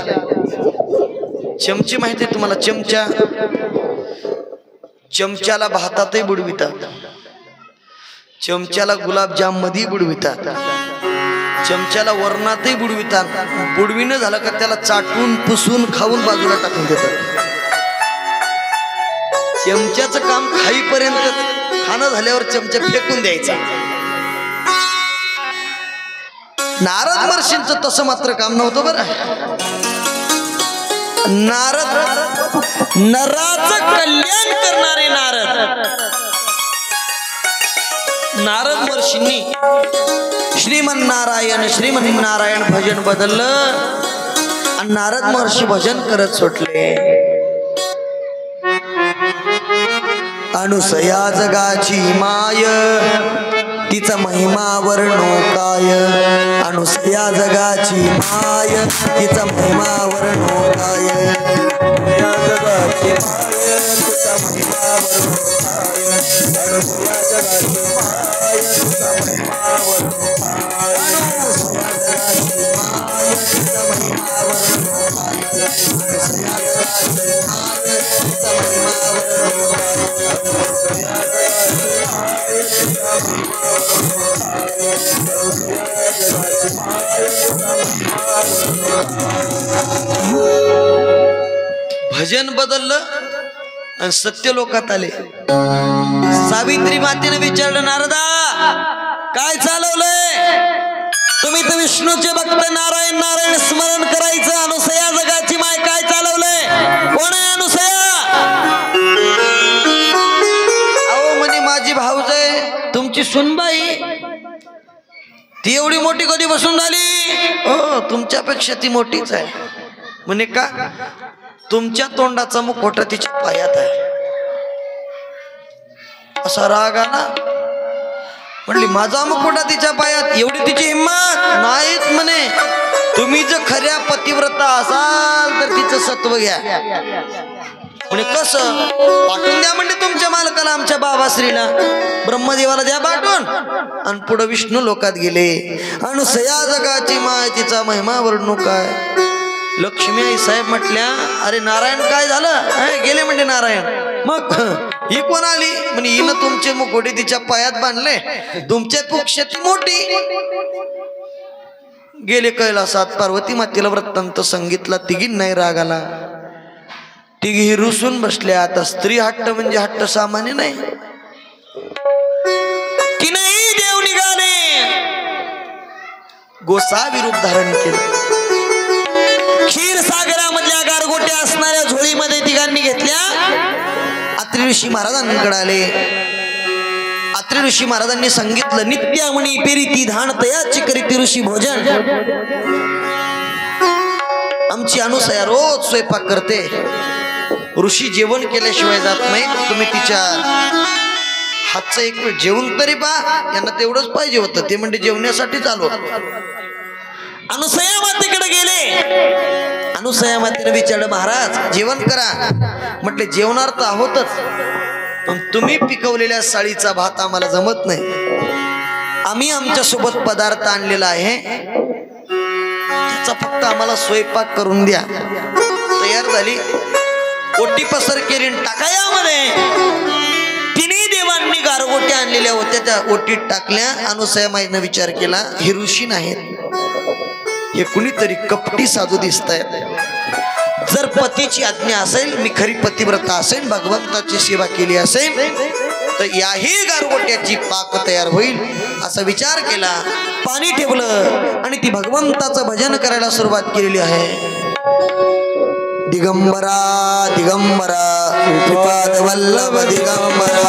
चमचे माहिती आहे तुम्हाला? चमचा, चमच्याला भातातही बुडवितात, चमच्याला गुलाबजाम मध्ये बुडवितात, चमच्याला वरणातही बुडवितात. बुडविणं झालं का त्याला चाटून पुसून खाऊन बाजूला टाकून देतात. चमच्याचं काम खाईपर्यंत, खाणं झाल्यावर चमचा फेकून द्यायचा. नारद महर्षींचं तसं मात्र काम नव्हतं बरं. नारद, नराचं कल्याण करणारे नारद, नारद महर्षींनी श्रीमन्नारायण श्रीमन्नारायण भजन बदललं आणि नारद महर्षी भजन करत सुटले. अनुसया जगाची माय तिचा महिमा वर्णो काय. अनुसया जगाची माय तिचा महिमा वर्णो काय. या जगाची माय तिचा महिमा वर्णो काय. अनुसया जगाची माय तिचा महिमा वर्णो काय. अनुसया जगाची माय तिचा महिमा वर्णो काय. अनुसया जगाची माय तिचा महिमा वर्णो भजन बदललं आणि सत्य लोकात आले. सावित्री मातेने विचारलं, नारदा काय चालवलंय तुम्ही? तर विष्णूचे भक्त नारायण नारायण स्मरण करायचं. अनुसया जगाची माय काय चालवलंय? कोण आहे अनुसया? अहो म्हणे माझी भाऊज आहे तुमची सुनबाई. ती एवढी मोठी कधी बसून झाली? हो तुमच्यापेक्षा ती मोठीच आहे. म्हणे का? तुमच्या तोंडाचा मुखवटा तिच्या पायात आहे. असा राग आला. म्हणली माझा मुखवटा तिच्या पायात, एवढी तिची हिंमत नाहीत म्हणे. तुम्ही जर खऱ्या पतिव्रता असाल तर तिचं सत्व घ्या. म्हणे कसं? पाठवून द्या म्हणजे तुमच्या मालकाला, आमच्या बाबाश्रीला, ब्रह्मदेवाला द्या पाठवून. आणि पुढे विष्णू लोकात गेले. अनुसया जगाची माय तिचा महिमा वर्णू काय. लक्ष्मी आई साहेब म्हटल्या, अरे नारायण काय झालं? गेले म्हणजे नारायण. मग ही कोण आली? म्हणजे हिनं तुमचे मुखोटे तिच्या पायात बांधले, तुमच्यापेक्षा ती मोठी. गेले कैलासात. पार्वती मातेला वृत्तांत सांगितला. तिघींना नाही राग आला. तिघी रुसून बसल्या. आता स्त्री हट्ट म्हणजे हट्ट सामान्य नाही. की नाही देव निघाले. गोसा विरूप धारण केलं. क्षीर सागरामधल्या गारगोट्या असणाऱ्या झोळीमध्ये तिघांनी घेतल्या. अत्रि ऋषी महाराजांकडे आले. अत्रि ऋषी महाराजांनी सांगितलं, नित्यामणी पेरीती धान तयाची करीती ऋषी भोजन. आमची अनुसया रोज स्वयंपाक करते. ऋषी जेवण केल्याशिवाय जात नाही. तुम्ही तिच्या हातचं एक वेळ जेवण तरी पहा. यांना तेवढंच पाहिजे होतं. ते म्हणजे जेवण्यासाठीच आलो. अनुसया मातेकडे गेले. अनुसया मातेने विचारलं, महाराज जेवण करा. म्हटले जेवणार तर आहोतच, पण तुम्ही पिकवलेल्या साळीचा भात आम्हाला जमत नाही. आम्ही आमच्या सोबत पदार्थ आणलेला आहे, त्याचा फक्त आम्हाला स्वयंपाक करून द्या. तयार झाली. ओटी पसर केली. टाकायामध्ये तिन्ही देवांनी गारगोट्या आणलेल्या होत्या, त्या ओटीत टाकल्या. अनुसया माईनं विचार केला, हे ऋषी नाहीत, हे कुणीतरी कपटी साधू दिसत आहेत. जर पतीची आज्ञा असेल, मी खरी पतिव्रता असेल, भगवंताची सेवा केली असेल, तर याही गारगोट्याची पाक तयार होईल असा विचार केला. पाणी ठेवलं आणि ती भगवंताचं भजन करायला सुरुवात केलेली आहे. दिगंबरा दिगंबरा श्रीपाद वल्लभ दिगंबरा.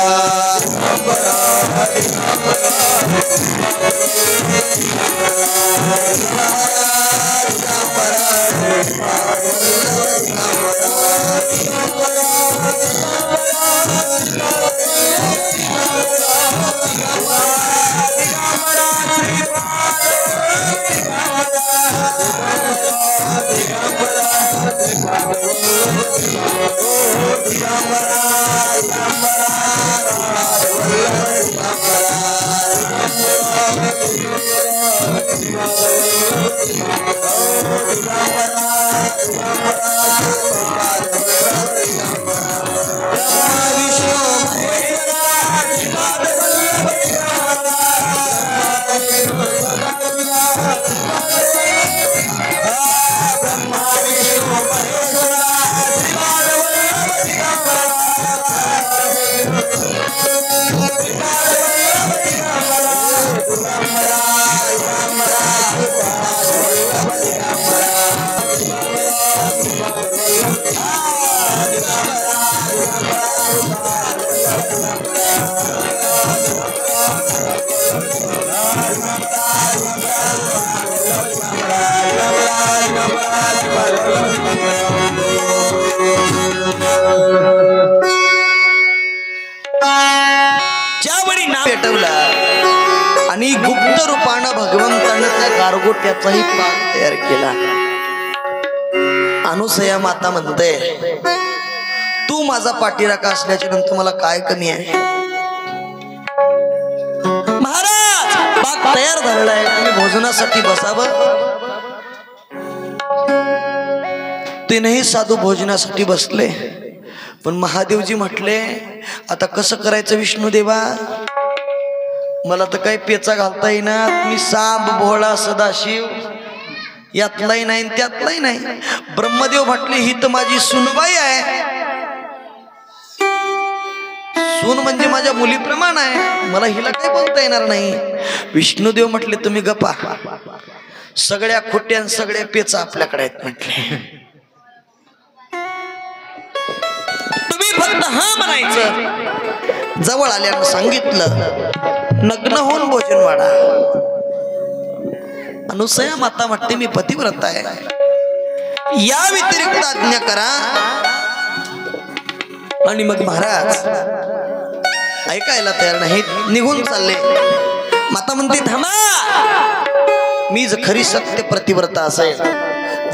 ज्यावेळी नाव पेटवला आणि गुप्त रूपानं भगवंतानं त्या गारगोट्याचाही पाक तयार केला. अनुसया माता म्हणते, तू माझा पाठीराखा असल्याच्या नंतर मला काय कमी आहे? महाराज, पाक तयार झालेला आहे, तुम्ही भोजनासाठी बसावं. तीनही साधू भोजनासाठी बसले. पण महादेवजी म्हटले, आता कसं करायचं विष्णुदेवा? मला तर काही पेचा घालता येईना. मी सांब भोळा सदाशिव, यातलाही नाही त्यातलाही नाही. ब्रह्मदेव म्हटले, ही तर माझी सुनबाई आहे. सून म्हणजे माझ्या मुलीप्रमाण आहे, मला हिला काही बोलता येणार नाही. विष्णुदेव म्हटले, तुम्ही गप्पा, सगळ्या खोट्या सगळ्या पेचा आपल्याकडे आहेत म्हटले. तुम्ही फक्त हा म्हणायचं. जवळ आल्यानं सांगितलं, नग्न होऊन भोजन वाढा. अनुसया माता म्हणते, मी पतिव्रत आहे, या व्यतिरिक्त आज्ञा करा. आणि मग महाराज ऐकायला तयार नाहीत, निघून चालले. माता म्हणते, थांबा, मी जर खरी सत्य प्रतिव्रता असेल,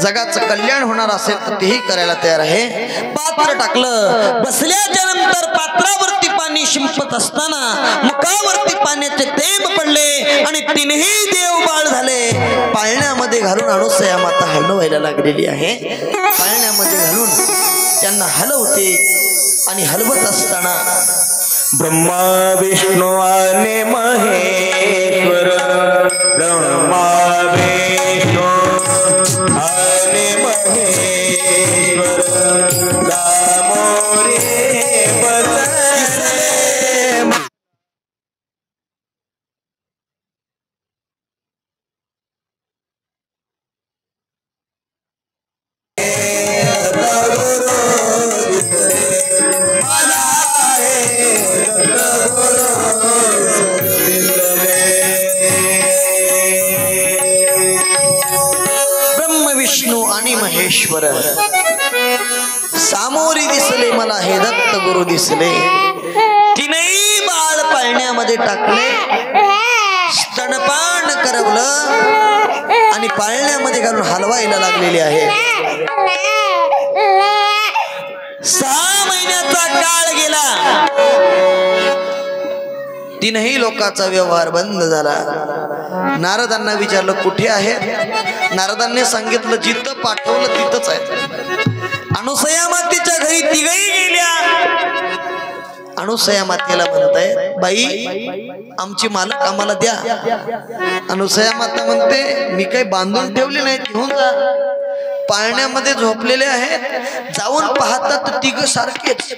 जगाचं कल्याण होणार असेल तर तेही करायला तयार आहे. पात्र टाकलं. बसल्याच्या नंतर पात्रावरती पाणी शिंपत असताना मुखावरती पाण्याचे थेंब पडले आणि तीनही देव बाळ झाले. पाळण्यामध्ये घालून अनुसया माता हलवायला लागलेली आहे. पाळण्यामध्ये घालून त्यांना हलवते आणि हलवत असताना ब्रह्मा विष्णू आणि महेश्वर, ब्रह्मा विष्णू आणि महेश्वर, दामोरे बसले. महेश्वर सामोरी दिसले मला हे दत्त गुरु दिसले. तीनही बाळ पाळण्यामध्ये टाकले, स्तनपान करवलं आणि पाळण्यामध्ये घालून हलवायला लागलेले आहे. 6 महिन्याचा काळ गेला. तीनही लोकांचा व्यवहार बंद झाला. नारदांना विचारलं, कुठे आहे? नारदांनी सांगितलं, जिथं पाठवलं तिथंच आहे. अनुसया मातेच्या घरी तिघही गेल्या. अनुसया मातेला म्हणताय, बाई आमची मालक आम्हाला द्या. अनुसया माता म्हणते, मी काही बांधून ठेवले नाही, घेऊन जा. पाळण्यामध्ये झोपलेले आहेत. जाऊन पाहतात तर तिघ सारखेच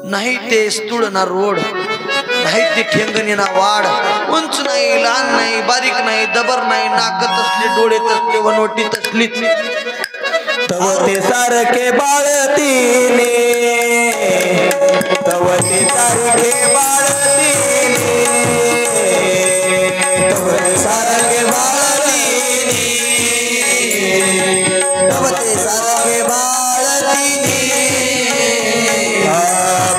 नाही. ते स्तुड ना रोड नाही, ते ठेंगणी ना वाढ, उंच नाही, लहान नाही, बारीक नाही, दबर नाही, नाक तसले, डोळे तसले, वनोटी तसलीच. तव ते सारखे बाळतीने, तव ते सारखे बाळतीने, तव ते सारखे बाळतीने, तव ते सारखे बाळतीने.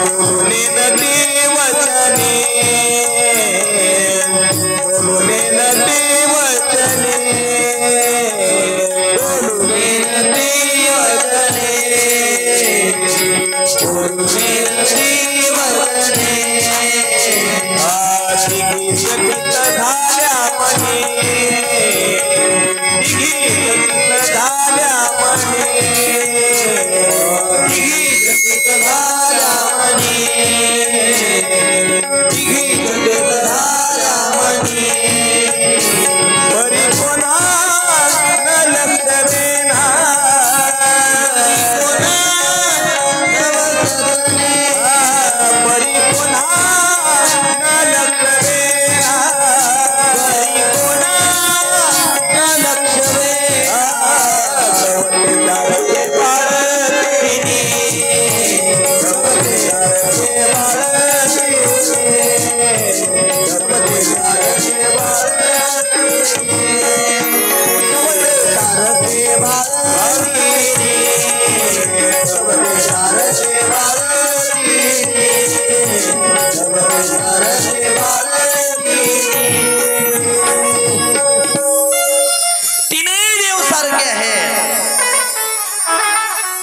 बोलुने नदी वचने, बोलुने नदी वचने, बोलुने नदी वचने, बोलुने नदी वचने. तिघी चकित झाल्या मने, तिघी चकित झाल्या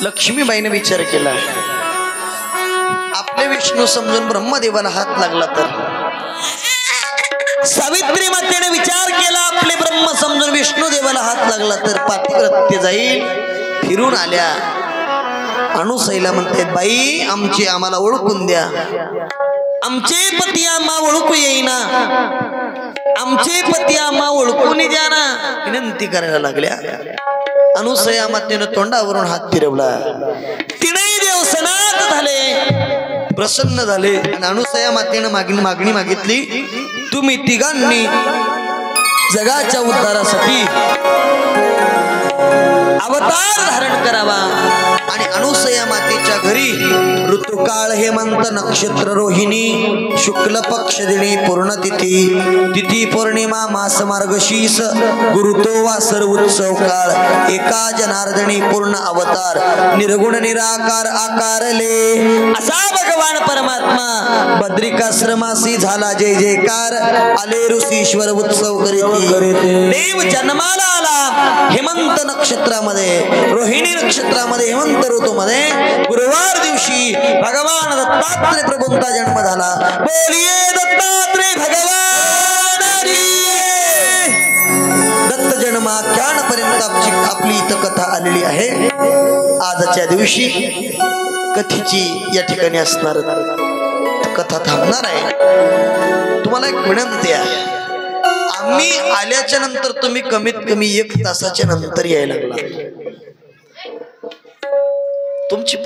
लक्ष्मीबाईने विचार केला, आपले विष्णू समजून ब्रह्मदेवाला हात लागला तर. सावित्री मातेने विचार केला, आपले ब्रह्म समजून विष्णू देवाला हात लागला तर पातिव्रत्य जाईल. फिरून आल्या. अनुसईला म्हणते, बाई आमची आम्हाला ओळखून द्या, आमचे पती आम्हा ओळखू येईना, आमचे पती आम्हा ओळखून द्या ना, विनंती करायला लागल्या. अनुसया मातेनं तोंडावरून हात फिरवला. तिनेही देव सनात झाले, प्रसन्न झाले. आणि अनुसया मातेनं मागणी मागितली, तुम्ही तिघांनी जगाच्या उद्धारासाठी अवतार धारण करावा. आणि अनुसया मातेच्या घरी ऋतुकाळ हेमंत नक्षत्र रोहिणी शुक्ल पक्ष दिनी पूर्णतिथी तिथी पौर्णिमा मास मार्गशीर्ष गुरुतो वासर उत्सव काळ एका जनार्दनी पूर्ण अवतार निर्गुण निराकार आकारले. असा भगवान परमात्मा बद्रिकाश्रमासी झाला जय जयकार. आले ऋषीश्वर उत्सव करीत देव जन्माला आला. हेमंत नक्षत्रामध्ये रोहिणी नक्षत्रामध्ये हेमंत ऋतूमध्ये गुरुवार दिवशी भगवान दत्तात्रय प्रभूंचा जन्म झाला. बोलिये दत्तात्रय भगवान दत्त जन्माख्यान पर्यंत आपली इथं कथा आलेली आहे. आजच्या दिवशी कथेची या ठिकाणी असणार कथा थांबणार आहे. तुम्हाला एक विनंती आहे, आम्ही आल्याच्या नंतर तुम्ही कमीत कमी 1 तासाच्या नंतर यायला लागला. तुमची